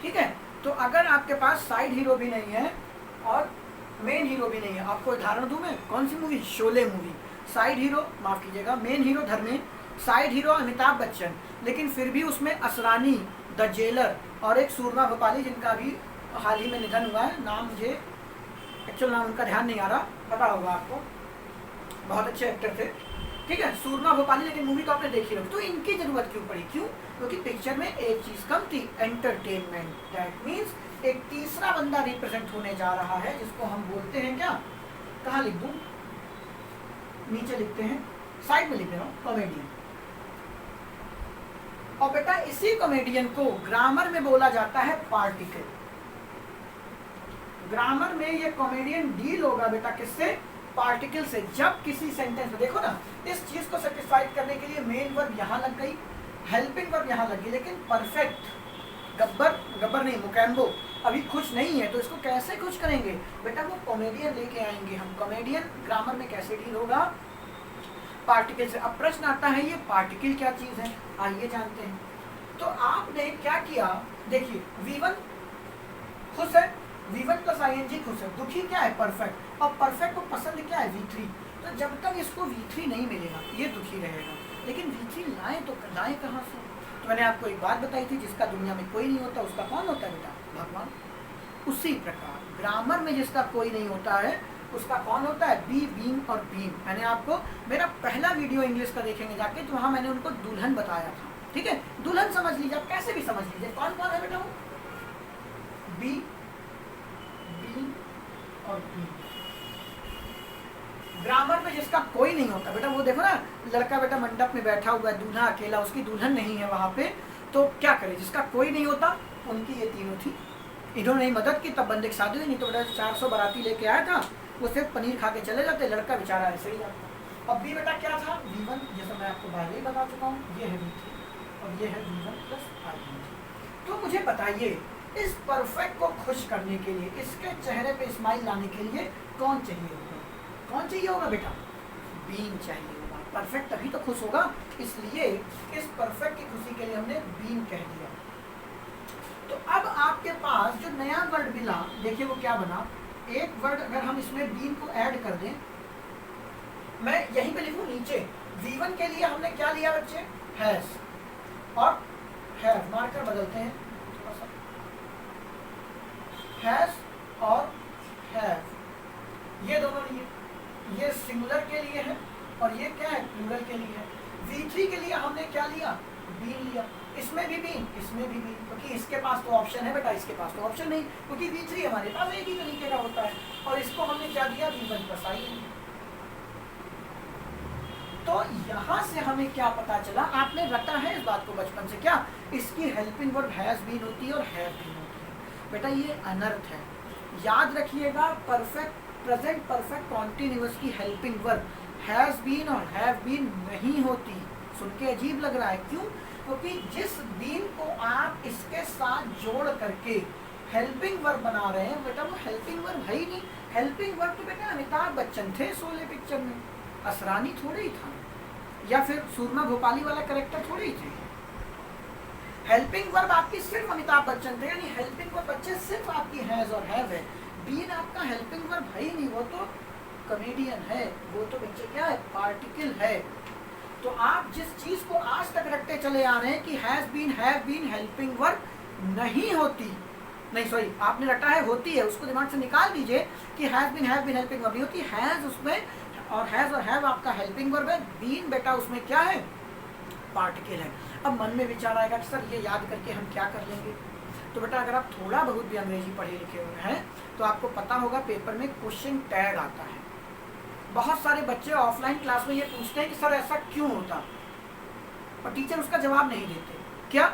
ठीक है, तो अगर आपके पास साइड हीरो भी नहीं है और मेन हीरो भी नहीं है, आपको उदाहरण दूं मैं, कौन सी movie, Sholay movie. Side hero, माफ कीजिएगा, main hero Dharmendra, side hero Amitabh Bachchan, लेकिन फिर भी उसमें असरानी, द जेलर और एक सूरमा भोपाली जिनका भी हाल ही में निधन हुआ है, नाम मुझे एक्चुअल नाम उनका ध्यान नहीं आ रहा, पता होगा आपको, बहुत अच्छे एक्टर थे। ठीक है, सूरमा भोपाली, लेकिन मूवी तो आपने देखी होगी। तो इनकी जरूरत क्यों पड़ी, क्यों, क्योंकि पिक्चर में एक चीज कम थी, एंटरटेनमेंट। दैट मीन्स एक तीसरा बंदा रिप्रेजेंट होने जा रहा है जिसको हम बोलते हैं क्या, कहाँ लिख दूं, नीचे लिखते हैं, साइड में लिख रहा हूं, कॉमेडियन। और बेटा इसी कॉमेडियन को ग्रामर में बोला जाता है पार्टिकल। ग्रामर में ये कॉमेडियन डील होगा बेटा किससे, पार्टिकल से। जब किसी सेंटेंस में देखो ना, इस चीज को सेटिस्फाइड करने के लिए मेन वर्ब यहाँ लग गई, हेल्पिंग वर्ब यहाँ लग गई, लेकिन परफेक्ट गब्बर नहीं, मुकैम्बो अभी खुश नहीं है, तो इसको कैसे खुश करेंगे बेटा, वो कॉमेडियन लेके आएंगे हम। कॉमेडियन ग्रामर में कैसे डील होगा, पार्टिकल से। अब प्रश्न आता है ये पार्टिकल क्या चीज है, आइए जानते हैं। तो आपने क्या किया, देखिए V1 खुश है, V1 प्लस ING खुश है, दुखी क्या है, परफेक्ट, और परफेक्ट को पसंद क्या है, V3। तो जब तक इसको V3 नहीं मिलेगा ये दुखी रहेगा, लेकिन V3 लाए तो लाए कहाँ से, मैंने आपको एक बात बताई थी, जिसका दुनिया में कोई नहीं होता उसका कौन होता है बेटा? भगवान। उसी प्रकार ग्रामर में जिसका कोई नहीं होता है उसका कौन होता है? बी, बीइंग और बीइंग। मैंने आपको मेरा पहला वीडियो इंग्लिश का देखेंगे जाके, तो वहाँ मैंने उनको दुल्हन बताया था, ठीक है? दुल्हन समझ लीजिए, आप कैसे भी समझ लीजिए। कौन कौन है बेटा वो? बी, बीइंग और बीइंग। ग्रामर में जिसका कोई नहीं होता बेटा, वो देखो ना, लड़का बेटा मंडप में बैठा हुआ है, दूल्हा अकेला, उसकी दुल्हन नहीं है वहाँ पे, तो क्या करे? जिसका कोई नहीं होता उनकी ये तीनों थी। इन्होंने ही मदद की तब बंदे की शादी हुई, नहीं तो बेटा 400 बाराती लेके आया था, वो सिर्फ पनीर खा के चले जाते, लड़का बेचारा ऐसे ही जाता। अब भी बेटा क्या था? V1, जैसा मैं आपको पहले ही बता चुका हूँ, ये है V3 और ये है V1 प्लस I1। तो मुझे बताइए, इस परफेक्ट को खुश करने के लिए, इसके चेहरे पे स्माइल लाने के लिए कौन चाहिए होगा? कौन चाहिए होगा बेटा? बीइंग चाहिए होगा। परफेक्ट तभी तो खुश होगा, इसलिए इस परफेक्ट की खुशी के लिए हमने बीइंग कह दिया। तो अब आपके पास जो नया वर्ड मिला, देखिए वो क्या बना। एक वर्ड अगर हम इसमें बीइंग को ऐड कर दें, मैं यहीं पे लिखूं नीचे, V1 के लिए हमने क्या लिया बच्चे? हैज और हैव, मार्कर बदलते हैं थोड़ा सा, हैज और हैव, ये दोनों लिए, ये सिंगुलर के लिए है और ये क्या है? प्लूरल के लिए है। V3 के लिए हमने क्या लिया? बीइंग लिया। इसमें भी बीइंग, इसमें भी बीइंग, क्योंकि इसके पास तो ऑप्शन है बेटा, इसके पास तो ऑप्शन नहीं, क्योंकि V3 हमारे पास एक ही तरीके का होता है। और इसको हमने क्या दिया? V1 plus I। तो यहाँ से हमें क्या पता चला? आपने रटा है इस बात को बचपन से, क्या इसकी हेल्पिंग वर्ब हैज बीन होती है और हैव बीन होती है। बेटा ये अनर्थ है, याद रखिएगा। परफेक्ट प्रेजेंट परफेक्ट कॉन्टिन्यूअस की हेल्पिंग वर्ब हैज बीन और हैव बीन नहीं होती। सुन के अजीब लग रहा है, क्यों? क्योंकि जिस बीन को आप इसके साथ जोड़ करके हेल्पिंग वर्ब बना रहे हैं बेटा, वो हेल्पिंग वर्ब है ही नहीं। हेल्पिंग वर्ब तो बेटा अमिताभ बच्चन थे शोले पिक्चर में, असरानी थोड़े ही था, या फिर सूरमा भोपाली वाला कैरेक्टर थोड़े ही थे। हेल्पिंग वर्ब आपकी सिर्फ अमिताभ बच्चन थे, यानी हेल्पिंग वर्ब बच्चे सिर्फ आपकी हैज और हैव है। बीन आपका हेल्पिंग वर्ब है ही नहीं, वो तो कॉमेडियन है, वो तो बच्चे क्या है? पार्टिकल है। तो आप जिस चीज को आज तक रखते चले आ रहे हैं कि has been, have been helping verb नहीं होती, नहीं सॉरी आपने रटा है होती है, उसको दिमाग से निकाल दीजिए कि हैज बीन हेल्पिंग वर्ब नहीं होती। हैज उसमें और हैज और हैव आपका हेल्पिंग वर्ब है, बीन बेटा उसमें क्या है? पार्टिकल है। अब मन में विचार आएगा कि सर ये याद करके हम क्या कर लेंगे? तो बेटा अगर आप थोड़ा बहुत भी अंग्रेजी पढ़े लिखे हुए हैं तो आपको पता होगा पेपर में क्वेश्चन टैग आता है। बहुत सारे बच्चे ऑफलाइन क्लास में ये पूछते हैं कि सर ऐसा क्यों होता, और टीचर उसका जवाब नहीं देते। क्या?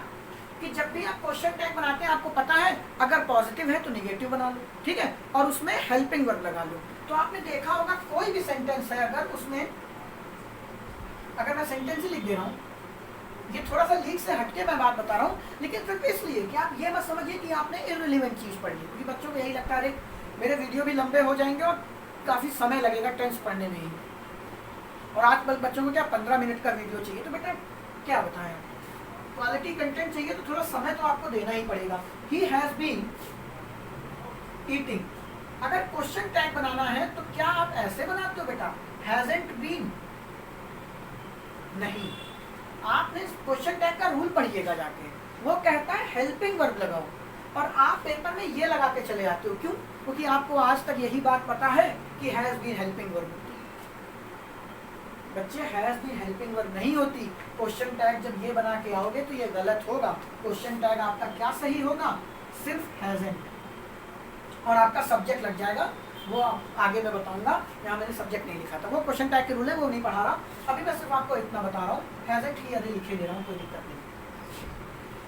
कि जब भी आप क्वेश्चन टैग बनाते हैं आपको पता है अगर पॉजिटिव है तो निगेटिव बना लो, ठीक है, और उसमें हेल्पिंग वर्ब लगा लो। तो आपने देखा होगा कोई भी सेंटेंस है, अगर उसमें अगर मैं सेंटेंस ही लिख दे रहा हूँ, ये थोड़ा सा लीक से हटके मैं बात बता रहा हूँ, लेकिन सिर्फ इसलिए कि आप ये मत समझिए कि आपने इररिलेवेंट चीज़ पढ़ ली, क्योंकि बच्चों को यही लगता है अरे मेरे वीडियो भी लंबे हो जाएंगे और काफ़ी समय लगेगा टेंस पढ़ने में ही, और आजकल बच्चों को क्या 15 मिनट का वीडियो चाहिए। तो बेटा क्या बताएं, क्वालिटी कंटेंट चाहिए तो थोड़ा समय तो आपको देना ही पड़ेगा। ही हैज़ बीन ईटिंग, अगर क्वेश्चन टैग बनाना है तो क्या आप ऐसे बनाते हो बेटा? हैजंट बीन नहीं, आपने क्वेश्चन टैग का रूल पढ़िएगा जाके, वो कहता है हेल्पिंग वर्ब लगाओ, और आप पेपर में ये लगा के चले आते हो। क्यों? क्योंकि आपको आज तक यही बात पता है कि हैज बीन हेल्पिंग वर्ब होती है। बच्चे हैज बीन हेल्पिंग वर्ब नहीं होती। क्वेश्चन टैग जब ये बना के आओगे तो ये गलत होगा। क्वेश्चन टैग आपका क्या सही होगा? सिर्फ हैजंट, और आपका सब्जेक्ट लग जाएगा, वो आगे मैं बताऊंगा, यहाँ मैंने सब्जेक्ट नहीं लिखा था, वो क्वेश्चन टैग के रूल है, वो नहीं पढ़ा रहा, अभी मैं सिर्फ आपको इतना बता रहा हूँ, हैजंट ही अरे लिखे दे रहा हूँ, कोई दिक्कत नहीं,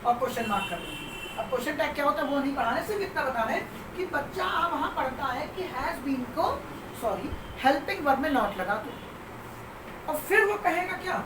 और क्वेश्चन मार्क कर दूँगी। अब क्वेश्चन टैग क्या होता है वो नहीं पढ़ाने, सिर्फ इतना बताना है कि बच्चा वहाँ पढ़ता है कि हैज बीन को सॉरी हेल्पिंग वर्ब में नॉट लगा दो, और फिर वो कहेगा क्या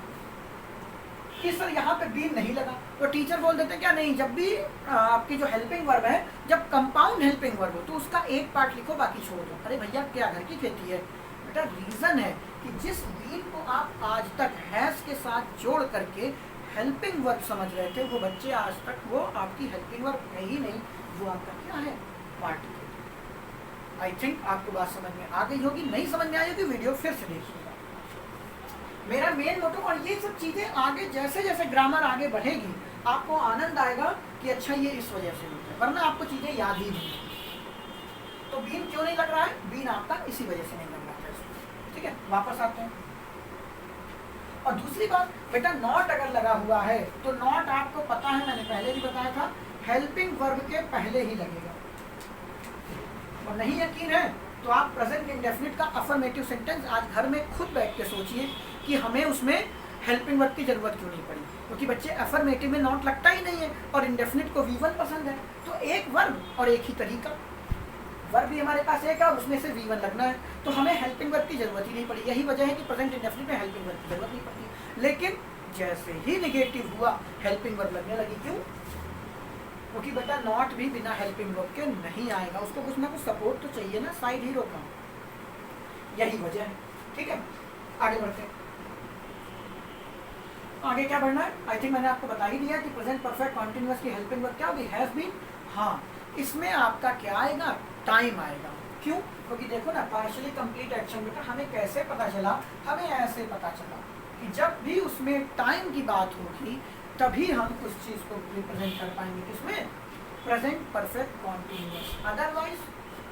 कि सर यहाँ पे बीन नहीं लगा, तो टीचर बोल देते क्या नहीं, जब भी आपकी जो हेल्पिंग वर्ब है, जब कंपाउंड हेल्पिंग वर्ब हो तो उसका एक पार्ट लिखो बाकी छोड़ दो। अरे भैया क्या घर की खेती है बेटा? रीजन है कि जिस बीन को आप आज तक हैज के साथ जोड़ करके हेल्पिंग वर्ब समझ रहे थे, वो बच्चे आज तक वो आपकी हेल्पिंग वर्ब है ही नहीं, वो आपका क्या है? पार्टिकल। आई थिंक आपको बात समझ में आ गई होगी, नहीं समझ में आई होगी वीडियो फिर से देखिएगा। मेरा मेन मोटो, और ये सब चीज़ें आगे जैसे जैसे ग्रामर आगे बढ़ेगी आपको आनंद आएगा कि अच्छा ये इस वजह से होता है, वरना आपको चीजें याद ही नहीं। तो बीन क्यों नहीं लग रहा है? बीन आपका इसी वजह से नहीं लग रहा है। ठीक है, वापस आते हैं। और दूसरी बात बेटा, नॉट अगर लगा हुआ है तो नॉट आपको पता है, मैंने पहले भी बताया था, हेल्पिंग वर्ब के पहले ही लगेगा। और नहीं यकीन है तो आप प्रेजेंट इंडेफिनिट का अफर्मेटिव सेंटेंस आज घर में खुद बैठ के सोचिए कि हमें उसमें हेल्पिंग वर्ब की जरूरत क्यों नहीं पड़ी, क्योंकि बच्चे अफर्मेटिव में नॉट लगता ही नहीं है और इंडेफिनिट को V1 पसंद है। तो एक वर्ब और एक ही तरीका, वर्ब भी हमारे पास एक है और उसमें से V1 लगना है, तो हमें हेल्पिंग वर्ब की जरूरत ही नहीं पड़ी। यही वजह है कि प्रेजेंट इंडेफिनिट में हेल्पिंग वर्ब की जरूरत नहीं पड़ती। लेकिन जैसे ही निगेटिव हुआ हेल्पिंग वर्ब लगने लगी। क्यों? क्योंकि बेटा नॉट भी बिना हेल्पिंग वर्ब के नहीं आएगा, उसको कुछ ना कुछ सपोर्ट तो चाहिए ना, साइड हीरो का। यही वजह है। ठीक है, आगे बढ़ते हैं। आगे क्या बढ़ना है? आई थिंक मैंने आपको बता ही दिया कि प्रेजेंट परफेक्ट कॉन्टिन्यूअस की हेल्पिंग वर्ब क्या होगी? Has been. हाँ, इसमें आपका क्या आएगा? टाइम आएगा। क्यों? क्योंकि देखो ना, पार्शियली कंप्लीट एक्शन बेटा हमें कैसे पता चला? हमें ऐसे पता चला कि जब भी उसमें टाइम की बात होगी तभी हम उस चीज को रिप्रेजेंट कर पाएंगे। किसमें? Present perfect continuous. अदरवाइज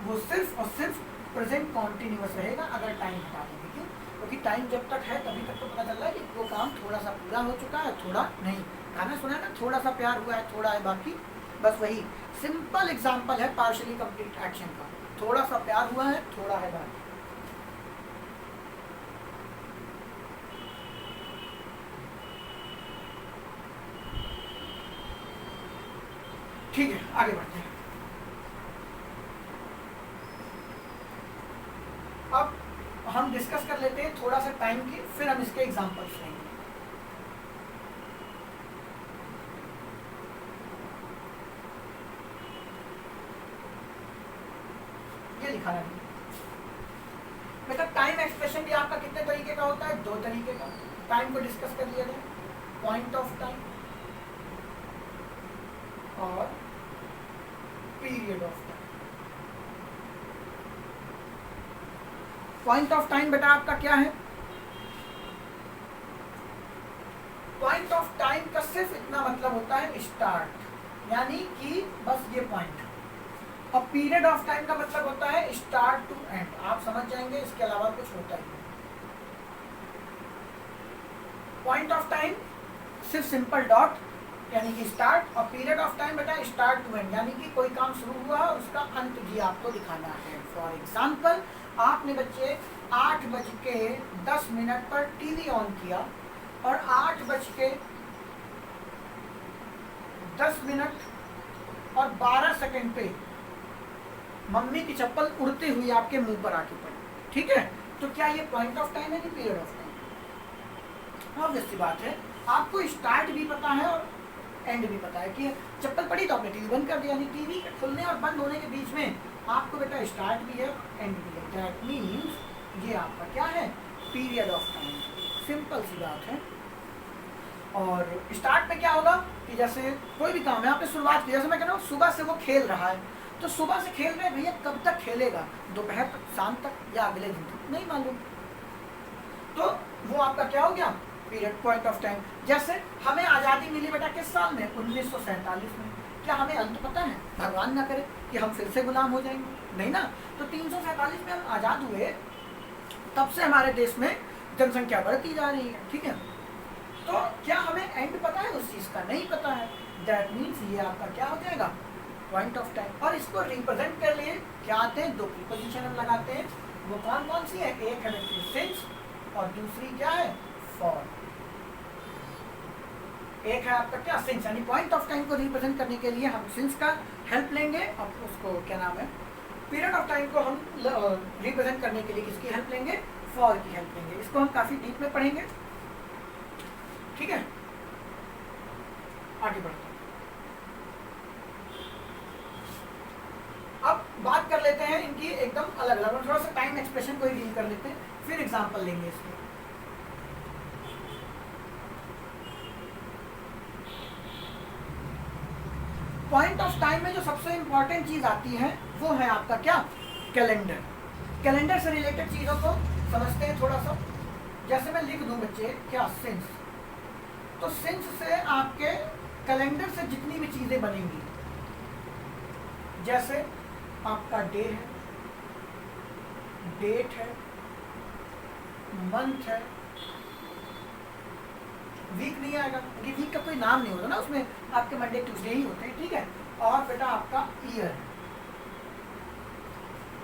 वो सिर्फ और सिर्फ प्रेजेंट कॉन्टिन्यूअस रहेगा अगर टाइम हटा देंगे। क्यों? क्योंकि टाइम जब तक है तभी तक तो पता चल रहा है कि वो काम थोड़ा सा पूरा हो चुका है, थोड़ा नहीं। गाना सुना है ना, थोड़ा सा प्यार हुआ है, थोड़ा है बाकी। बस वही सिंपल एग्जांपल है पार्शियली कंप्लीट एक्शन का। थोड़ा सा प्यार हुआ है, थोड़ा है बाकी। ठीक है, आगे बढ़ते हैं। अब हम डिस्कस कर लेते हैं थोड़ा सा टाइम की, फिर हम इसके एग्जांपल्स लेंगे। ये लिखा है बेटा, टाइम एक्सप्रेशन भी आपका कितने तरीके का होता है? 2 तरीके का। टाइम को डिस्कस कर लिया जाए, पॉइंट ऑफ टाइम और period of time. Point of time बेटा आपका क्या है? पॉइंट ऑफ टाइम का सिर्फ इतना मतलब होता है स्टार्ट, यानी कि बस ये पॉइंट। और पीरियड ऑफ टाइम का मतलब होता है स्टार्ट टू एंड। आप समझ जाएंगे, इसके अलावा कुछ होता ही नहीं। पॉइंट ऑफ टाइम सिर्फ सिंपल डॉट यानी कि स्टार्ट, और पीरियड ऑफ टाइम बेटा स्टार्ट टू एंड, यानी कि कोई काम शुरू हुआ और उसका अंत भी आपको दिखाना है। फॉर एग्जाम्पल, आपने बच्चे 8:10 पर टीवी ऑन किया और 8:10 पे मम्मी की चप्पल उड़ते हुए आपके मुंह पर आके पड़ी। ठीक है, तो क्या ये पॉइंट ऑफ टाइम है कि पीरियड ऑफ टाइम? ऑब्वियस सी बात है, आपको स्टार्ट भी पता है और एंड भी पता है कि चप्पल पड़ी तो आपने टीवी बंद कर दिया, यानी टीवी के खुलने और बंद होने के बीच में आपको बेटा स्टार्ट भी है एंड भी है। दैट मीन्स ये आपका क्या है? Period of time. सिंपल सी बात है। और स्टार्ट में क्या होगा कि जैसे कोई भी काम है, आपने शुरुआत की, जैसे मैं कह रहा हूँ सुबह से वो खेल रहा है, तो सुबह से खेल रहे हैं भैया, कब तक खेलेगा? दोपहर तक, शाम तक, या अगले दिन तक? नहीं मालूम। तो वो आपका क्या हो गया? Period, point of time. जैसे हमें आज़ादी मिली बेटा किस साल में? 1947 में। क्या हमें अंत पता है? भगवान ना करे कि हम फिर से गुलाम हो जाएंगे, नहीं ना। तो 347 में हम आज़ाद हुए, तब से हमारे देश में जनसंख्या बढ़ती जा रही है। ठीक है, तो क्या हमें एंड पता है उस चीज़ का? नहीं पता है। दैट मीन्स ये आपका क्या हो जाएगा? Point of time. और इसको रिप्रेजेंट कर लिए क्या आते हैं? 2 प्रीपोजिशन हम लगाते हैं। वो कौन कौन सी है? एक है सिंस और दूसरी क्या है? फॉर। एक है आपका क्या? सिंस, यानी पॉइंट ऑफ टाइम को रिप्रेजेंट करने के लिए हम सिंस का हेल्प लेंगे, और उसको क्या नाम है, पीरियड ऑफ टाइम को हम रिप्रेजेंट करने के लिए किसकी हेल्प लेंगे? फॉर की हेल्प लेंगे। इसको हम काफी डीप में पढ़ेंगे। ठीक है, आगे बढ़ते हैं। अब बात कर लेते हैं इनकी एकदम अलग अलग, थोड़ा सा टाइम एक्सप्रेशन को ही डील कर लेते हैं, फिर एग्जांपल लेंगे इसके। पॉइंट ऑफ टाइम में जो सबसे इंपॉर्टेंट चीज आती है वो है आपका क्या? कैलेंडर। कैलेंडर से रिलेटेड चीजों को समझते हैं थोड़ा सा। जैसे मैं लिख दूं बच्चे क्या? सिंस। तो सिंस से आपके कैलेंडर से जितनी भी चीजें बनेंगी, जैसे आपका डे है, डेट है, मंथ है, वीक नहीं आएगा क्योंकि वीक का कोई नाम नहीं होता ना, उसमें आपके मंडे ट्यूसडे ही होते हैं, ठीक है। और बेटा आपका ईयर है।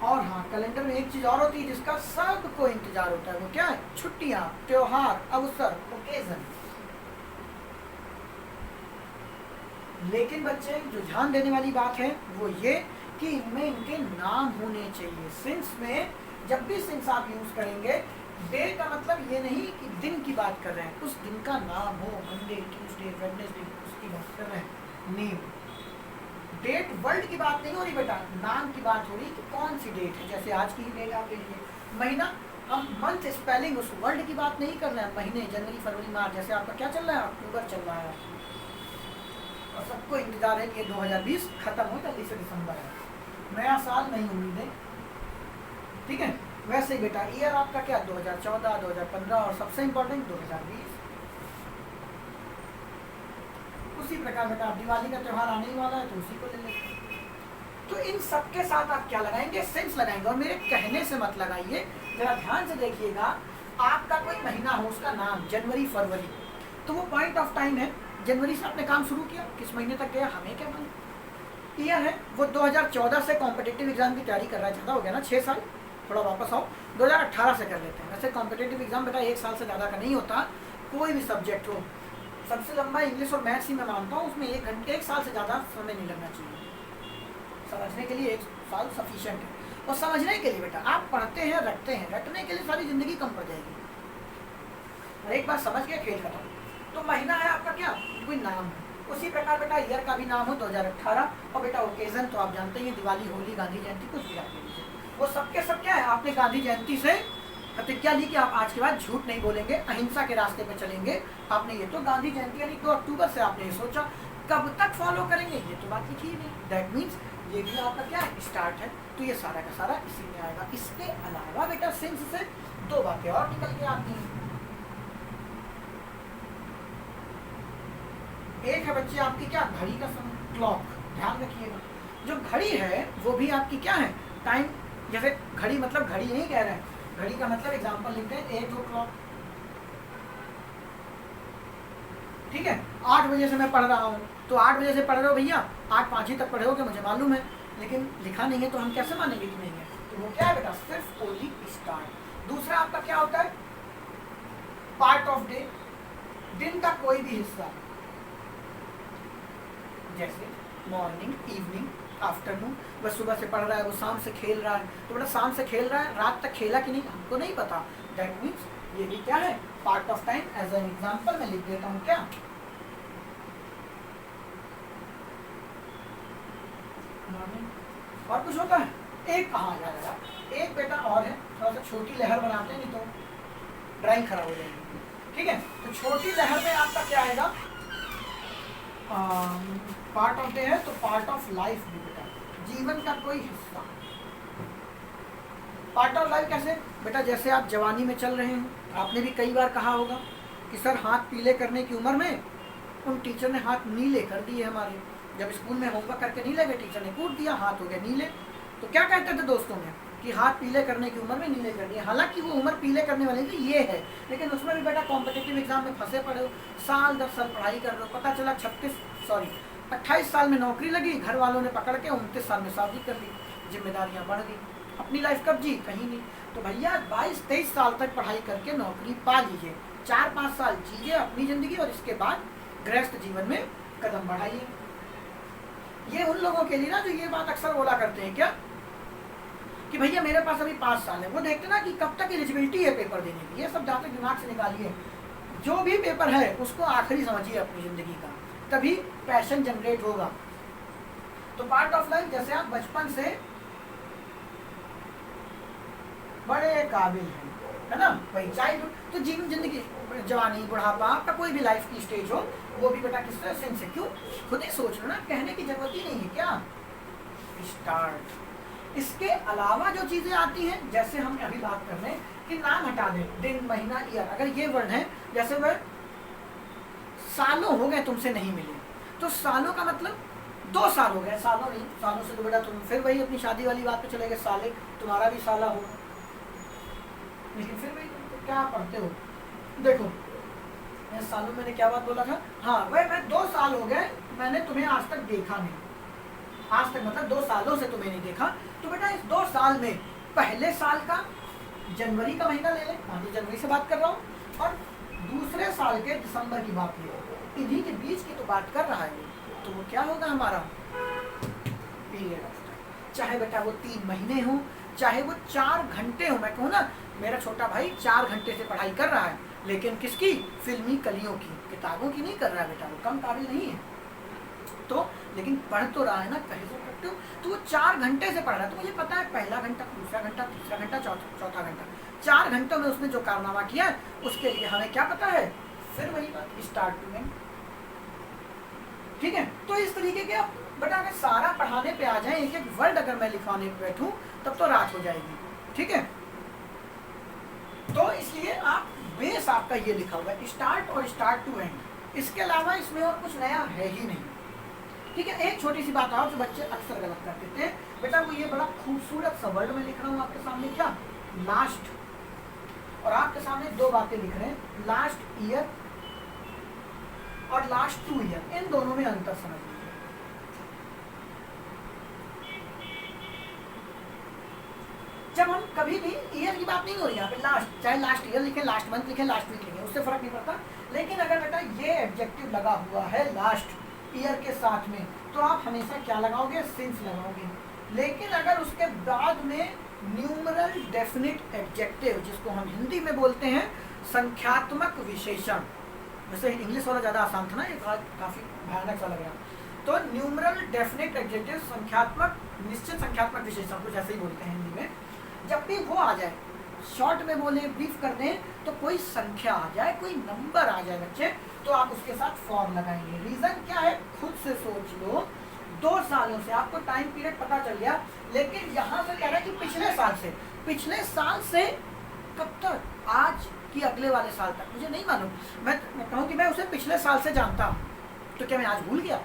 और हाँ, कैलेंडर में एक चीज और होती है जिसका सबको इंतजार होता है, वो क्या है? छुट्टियां, त्योहार, अवसर, ओकेजन। लेकिन बच्चे जो ध्यान देने वाली बात है वो ये कि इनमें इनके नाम होने चाहिए। सिंस में जब भी सिंस आप यूज करेंगे, डे का मतलब ये नहीं कि दिन की बात कर रहे हैं, उस दिन का नाम हो, मंडे, ट्यूसडे, वेडनेसडे, उसकी बात कर रहे हैं, नेम। डेट वर्ल्ड की बात नहीं हो रही बेटा, नाम की बात हो रही कि कौन सी डेट है। जैसे आज की ही डेट आप लीजिए, महीना, हम मंथ स्पेलिंग उस वर्ल्ड की बात नहीं कर रहे हैं, महीने जनवरी फरवरी मार्च। जैसे आपका क्या चल रहा है? अक्टूबर चल रहा है और सबको इंतजार है कि 2020 खत्म हो, जल्दी से दिसंबर है, नया साल, नई उम्मीदें, ठीक है। वैसे ही बेटा ईयर आपका क्या? 2014, 2015 और सबसे इम्पोर्टेंट 2020। उसी प्रकार बेटा दिवाली का त्यौहार आने ही वाला है तो उसी को ले लेते हैं। तो इन सब के साथ आप क्या लगाएंगे? सिंस लगाएंगे। और मेरे कहने से मत लगाइए, जरा ध्यान से देखिएगा। आपका कोई महीना हो, उसका नाम जनवरी फरवरी, तो वो पॉइंट ऑफ टाइम है, जनवरी से आपने काम शुरू किया, किस महीने तक गया हमें क्या मालूम। ईयर है, वो 2014 से कॉम्पिटिटिव एग्जाम की तैयारी कर रहा है, ज़्यादा हो गया ना 6 साल, थोड़ा वापस आओ 2018 से कर लेते हैं। वैसे कॉम्पिटिटिव एग्जाम बेटा 1 साल से ज़्यादा का नहीं होता, कोई भी सब्जेक्ट हो। सबसे लंबा इंग्लिश और मैथ्स ही मैं मानता हूँ, उसमें 1 साल से ज़्यादा समय नहीं लगना चाहिए, समझने के लिए 1 साल सफिशिएंट है। और समझने के लिए बेटा आप पढ़ते हैं, रटते हैं, रटने के लिए सारी ज़िंदगी कम पड़ जाएगी, और एक बार समझ गए खेल खत्म। तो महीना है आपका क्या? कोई नाम है। उसी प्रकार बेटा ईयर का भी नाम हो 2018, और बेटा ओकेजन तो आप जानते ही हैं, दिवाली, होली, गांधी जयंती, कुछ भी आप ले लीजिए, वो सबके सब क्या है? आपने गांधी जयंती से प्रतिज्ञा ली कि आप आज के बाद झूठ नहीं बोलेंगे, अहिंसा के रास्ते पे चलेंगे। आपने ये तो गांधी जयंती यानी 2 अक्टूबर से आपने ये सोचा, कब तक फॉलो करेंगे ये तो बात लिखी ही नहीं। दैट मीन्स ये भी आपका क्या है? स्टार्ट है। तो ये सारा का सारा इसी में आएगा। इसके अलावा बेटा सिंस से 2 बातें और निकल के आती हैं। एक है बच्चे आपकी क्या? घड़ी का समय, क्लॉक। ध्यान रखिएगा, जो घड़ी है वो भी आपकी क्या है? टाइम। जैसे घड़ी मतलब घड़ी नहीं कह रहे हैं, घड़ी का मतलब एग्जांपल लिखते हैं 8 o'clock, ठीक है। 8 बजे से मैं पढ़ रहा हूँ, तो 8 बजे से पढ़ रहे हो भैया, 8:05 तक पढ़े हो कि मुझे मालूम है, लेकिन लिखा नहीं है तो हम कैसे मानेंगे कि नहीं है? तो वो क्या है बेटा? सिर्फ ओनली स्टार्ट। दूसरा आपका क्या होता है? पार्ट ऑफ डे, दिन का कोई भी हिस्सा, जैसे मॉर्निंग, इवनिंग, आफ्टरनून। वह सुबह से पढ़ रहा है, वो शाम से खेल रहा है, तो बेटा शाम से खेल रहा है, रात तक खेला कि नहीं हमको नहीं पता। दैट मीन्स ये भी क्या है? Part of time. As an example मैं लिख देता हूँ क्या? मॉर्निंग। और कुछ होता है? एक कहाँ जाएगा? एक बेटा और है, थोड़ा सा छोटी लहर बनाते हैं, नहीं तो ड्राइंग खराब हो जाएगी, ठीक है। तो छोटी लहर में आपका क्या आएगा? पार्ट ऑफ डे है तो पार्ट ऑफ लाइफ भी बेटा, जीवन का कोई हिस्सा। पार्ट ऑफ लाइफ कैसे बेटा? जैसे आप जवानी में चल रहे हैं, आपने भी कई बार कहा होगा कि सर हाथ पीले करने की उम्र में उन टीचर ने हाथ नीले कर दिए हमारे, जब स्कूल में होमवर्क करके नहीं लगे, टीचर ने कूट दिया, हाथ हो गए नीले। तो क्या कहते थे दोस्तों में कि हाथ पीले करने की उम्र में नीले कर दिए। हालांकि वो उम्र पीले करने वाली थी ये है, लेकिन उसमें भी बेटा कॉम्पिटिटिव एग्जाम में फंसे पड़े हो, साल 10 साल पढ़ाई कर रहे हो, पता चला 28 साल में नौकरी लगी, घर वालों ने पकड़ के 29 साल में शादी कर ली, जिम्मेदारियां बढ़ गई, अपनी लाइफ कब जी? कहीं नहीं। तो भैया 22-23 साल तक पढ़ाई करके नौकरी पा लीजिए, 4-5 साल जीजिए अपनी जिंदगी, और इसके बाद गृहस्थ जीवन में कदम बढ़ाइए। ये उन लोगों के लिए ना जो ये बात अक्सर बोला करते हैं क्या कि भैया मेरे पास अभी 5 साल है, वो देखते ना कि कब तक एलिजिबिलिटी है पेपर देने की। ये सब जहाँ तक दिमाग से निकालिए, जो भी पेपर है उसको आखिरी समझिए अपनी जिंदगी का, तभी पैशन जनरेट होगा। तो पार्ट ऑफ लाइफ, जैसे आप बचपन से बड़े काबिल हैं, है ना, वही चाइल्डहुड, तो जीवन जिंदगी, जवानी, बुढ़ापा, आपका कोई भी लाइफ की स्टेज हो, वो भी बेटा किस तरह से, क्यों खुद ही सोच लो ना, कहने की जरूरत ही नहीं है क्या? स्टार्ट। इसके अलावा जो चीजें आती हैं, जैसे हम अभी बात कर रहे हैं कि नाम हटा दें, दिन, महीना, ईयर, अगर ये वर्ड है, जैसे वह सालों हो गए तुमसे नहीं मिले, तो सालों का मतलब 2 साल हो गए, सालों नहीं, सालों से तो बेटा तुम फिर वही अपनी शादी वाली बात पे चले गए, साले तुम्हारा भी साला होगा, लेकिन फिर वही तुम तो क्या पढ़ते हो। देखो सालों मैंने क्या बात बोला था, हाँ वह मैं 2 साल हो गए मैंने तुम्हें आज तक देखा नहीं, आज तक मतलब 2 सालों से तुम्हें नहीं देखा, तो बेटा इस 2 साल में पहले साल का जनवरी का महीना ले लें, हाँ तो जनवरी से बात कर रहा हूँ, और दूसरे साल के दिसंबर की बात ले, इन्हीं के बीच की तो बात कर रहा है, तो वो क्या होगा हमारा पीरियड ऑफ टाइम। चाहे बेटा वो 3 महीने हो, चाहे वो 4 घंटे हो, मैं कहूँ ना मेरा छोटा भाई 4 घंटे से पढ़ाई कर रहा है, लेकिन किसकी, फिल्मी कलियों की, किताबों की नहीं कर रहा है बेटा, वो कम काबिल नहीं है, तो लेकिन पढ़ तो रहा है ना, कहे तो करते हो, तो वो 4 घंटे से पढ़ रहा है, तो मुझे पता है पहला घंटा, दूसरा घंटा, तीसरा घंटा, चौथा घंटा, 4 घंटों में उसने जो कारनामा किया उसके लिए हमें क्या पता है, फिर वही बात स्टार्ट टू एंड, ठीक है। तो इस तरीके के आप बेटा अगर सारा पढ़ाने पे आ जाए, एक एक वर्ड अगर मैं लिखवाने पे बैठूं तब तो रात हो जाएगी, ठीक है। तो इसलिए आप बेस आपका ये लिखा हुआ है स्टार्ट और स्टार्ट टू एंड, इसके अलावा इसमें और कुछ नया है ही नहीं, ठीक है। एक छोटी सी बात और जो बच्चे अक्सर गलत कर देते हैं बेटा, वो ये बड़ा खूबसूरत सा वर्ड में लिख रहा हूँ आपके सामने, क्या लास्ट, और आपके सामने 2 बातें लिख रहे हैं, लास्ट ईयर और लास्ट 2 ईयर, इन दोनों में अंतर समझ लीजिए। जब हम कभी भी ईयर की बात नहीं हो रही यहाँ पे, लास्ट, चाहे लास्ट ईयर लिखें, लास्ट मंथ लिखें, लास्ट वीक लिखें, उससे फर्क नहीं पड़ता, लेकिन अगर बेटा ये एडजेक्टिव लगा हुआ है लास्ट ईयर के साथ में, तो आप हमेशा क्या लगाओगे, सिंस लगाओगे। लेकिन अगर उसके बाद में न्यूमरल डेफिनिट एडजेक्टिव, जिसको हम हिंदी में बोलते हैं संख्यात्मक विशेषण, वैसे इंग्लिश वाला ज़्यादा आसान था ना, ये काफ़ी भयानक सा लग रहा, तो न्यूमरल डेफिनिट एडजेक्टिव संख्यात्मक, निश्चित संख्यात्मक विशेषण, कुछ ऐसे ही बोलते हैं हिंदी में, जब भी वो आ जाए, शॉर्ट में बोले, ब्रीफ कर दें, तो कोई संख्या आ जाए, कोई नंबर आ जाए बच्चे, तो आप उसके साथ फॉर लगाएंगे। रीजन क्या है, खुद से सोच लो, 2 सालों से आपको टाइम पीरियड पता चल गया, लेकिन यहाँ से कह रहा है कि पिछले साल से कब तक, आज कि अगले वाले साल तक, मुझे नहीं मालूम, मैं कहूँ कि मैं उसे पिछले साल से जानता हूँ, तो क्या मैं आज भूल गया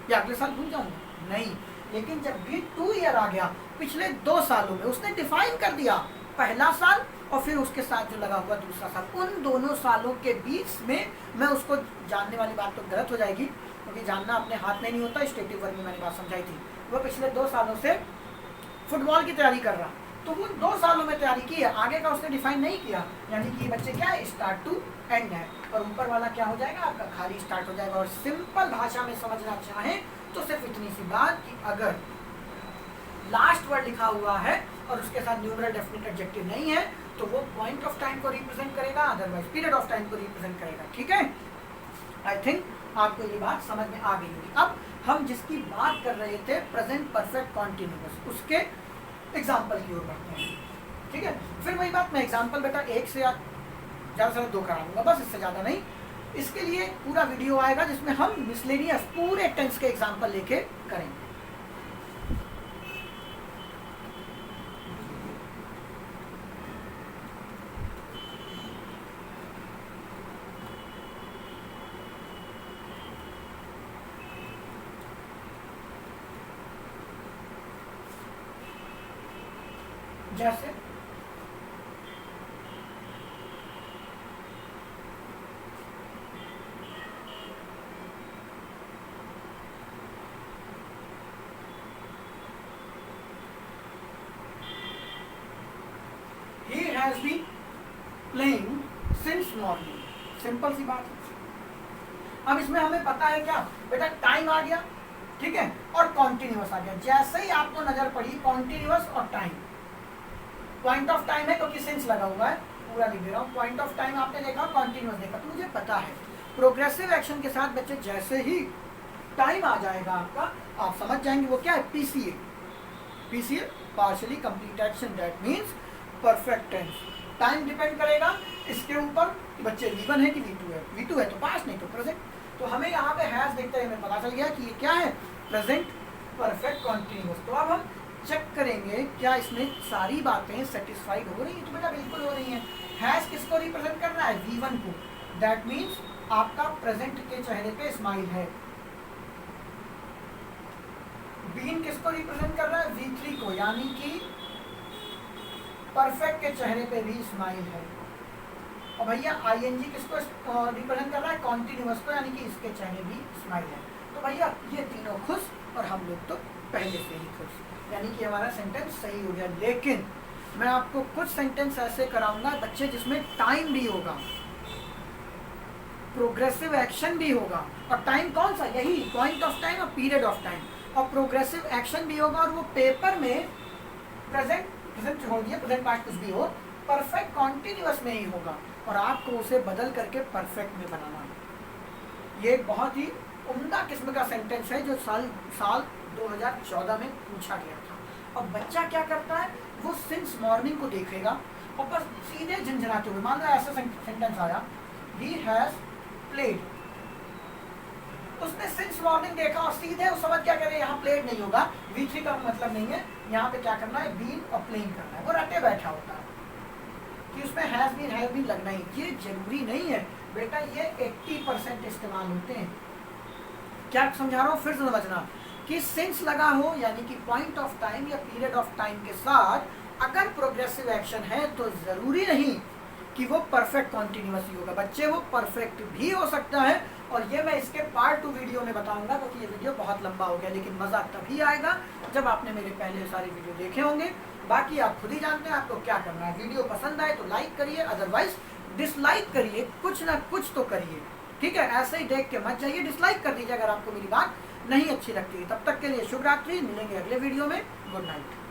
या अगले साल भूल जाऊंगा, नहीं। लेकिन जब भी 2 ईयर आ गया, पिछले 2 सालों में उसने डिफाइन कर दिया, पहला साल और फिर उसके साथ जो लगा हुआ दूसरा साल, उन दोनों सालों के बीच में मैं उसको जानने वाली बात तो गलत हो जाएगी, क्योंकि जानना अपने हाथ में नहीं होता, स्टेटिव वर्ग में मैंने बात समझाई थी, वो पिछले 2 सालों से फुटबॉल की तैयारी कर रहा, तो वो 2 सालों में तैयारी की है, आगे का उसने डिफाइन नहीं किया, यानी कि ये बच्चे क्या है, स्टार्ट टू एंड है, और ऊपर वाला क्या हो जाएगा आपका, खाली स्टार्ट हो जाएगा। और सिंपल भाषा में समझना चाहें तो सिर्फ इतनी सी बात कि अगर लास्ट वर्ड लिखा हुआ है और उसके साथ न्यूमरल डेफिनिट एडजेक्टिव नहीं है, तो वो पॉइंट ऑफ टाइम को रिप्रेजेंट करेगा, अदरवाइज पीरियड ऑफ टाइम को रिप्रेजेंट करेगा, ठीक है। आई थिंक आपको ये बात समझ में आ गई होगी। अब हम जिसकी बात कर रहे थे प्रेजेंट परफेक्ट कॉन्टिन्यूअस, उसके एग्जाम्पल की ओर बढ़ते हैं, ठीक है। फिर वही बात, मैं एग्जाम्पल बेटा 1 से ज़्यादा से 2 कराऊंगा, बस इससे ज़्यादा नहीं। इसके लिए पूरा वीडियो आएगा जिसमें हम मिसलेनियस पूरे टेंस के एग्जाम्पल लेके करेंगे। जैसे he has been playing since morning, simple सी बात है। अब इसमें हमें पता है क्या बेटा, टाइम आ गया, ठीक है, और कॉन्टिन्यूअस आ गया। जैसे ही आपको नजर पड़ी कॉन्टिन्यूअस और टाइम, पॉइंट ऑफ टाइम है क्योंकि सिंस लगा हुआ है, पूरा लिख दे रहा हूँ, पॉइंट ऑफ टाइम आपने देखा, कॉन्टिन्यूअस देखा, तो मुझे पता है प्रोग्रेसिव एक्शन के साथ बच्चे जैसे ही टाइम आ जाएगा आपका, आप समझ जाएंगे वो क्या है, PCA, partially complete action, that means perfect tense. Time depend करेगा इसके ऊपर कि बच्चे V1 है कि V2 है, V2 है तो पास्ट, नहीं तो प्रेजेंट। तो हमें यहाँ पे हैज देखते हुए हमें पता चल गया कि ये क्या है, प्रेजेंट परफेक्ट कॉन्टिन्यूअस। तो अब हम चेक करेंगे क्या इसमें सारी बातें सेटिस्फाइड हो रही है, तो बेटा बिल्कुल हो रही हैं। हैज किसको रिप्रेजेंट कर रहा है, V1 को, दैट मीन्स आपका प्रेजेंट के चेहरे पे स्माइल है, बीन किसको रिप्रेजेंट कर रहा है? V3 को, यानी कि परफेक्ट के चेहरे पे भी स्माइल है। और भैया ING किसको रिप्रेजेंट कर रहा है? कॉन्टिन्यूअस को, यानी कि इसके चेहरे भी स्माइल है। तो भैया ये तीनों खुश और हम लोग तो पहले से ही खुश, यानी कि हमारा सेंटेंस सही हो गया। लेकिन मैं आपको कुछ सेंटेंस ऐसे कराऊंगा बच्चे जिसमें टाइम भी होगा, प्रोग्रेसिव एक्शन भी होगा। और टाइम कौन सा? यही पॉइंट ऑफ टाइम और पीरियड ऑफ टाइम। और प्रोग्रेसिव एक्शन भी होगा और वो पेपर में प्रेजेंट हो गया, प्रेजेंट पार्ट कुछ भी हो, परफेक्ट कॉन्टिन्यूअस में ही होगा और आपको उसे बदल करके परफेक्ट में बनाना है। ये बहुत ही उम्दा किस्म का सेंटेंस है जो साल 2014 में पूछा गया था। और बच्चा क्या करता है? वो सिंस मॉर्निंग को देखेगा और बस सीधे झंझनाते हुए, मान लो ऐसा सेंटेंस आया, ही हैज प्लेड, उसने सिंस मॉर्निंग देखा और सीधे उस समझ क्या करे, यहाँ प्लेड नहीं होगा, V3 का मतलब नहीं है, यहाँ पे क्या करना है? बीन और प्लेइंग करना है। वो रटे बैठा होता है कि उसमें हैज बीन लगना ही, ये जरूरी नहीं है बेटा, ये 80% इस्तेमाल होते हैं। क्या समझा रहा हूँ? फिर से समझना कि सिंस लगा हो, यानी कि पॉइंट ऑफ टाइम या पीरियड ऑफ टाइम के साथ अगर प्रोग्रेसिव एक्शन है तो जरूरी नहीं कि वो परफेक्ट कॉन्टिन्यूअस ही होगा बच्चे, वो परफेक्ट भी हो सकता है। और ये मैं इसके पार्ट 2 वीडियो में बताऊंगा, क्योंकि ये वीडियो बहुत लंबा हो गया, लेकिन मजा तभी आएगा जब आपने मेरे पहले सारे वीडियो देखे होंगे। बाकी आप खुद ही जानते हैं आपको क्या करना है। वीडियो पसंद आए तो लाइक करिए, अदरवाइज डिसलाइक करिए, कुछ ना कुछ तो करिए, ठीक है? ऐसे ही देख के मत जाइए, डिसलाइक कर दीजिए अगर आपको मेरी बात नहीं अच्छी लगती है। तब तक के लिए शुभ रात्रि, मिलेंगे अगले वीडियो में। Good night.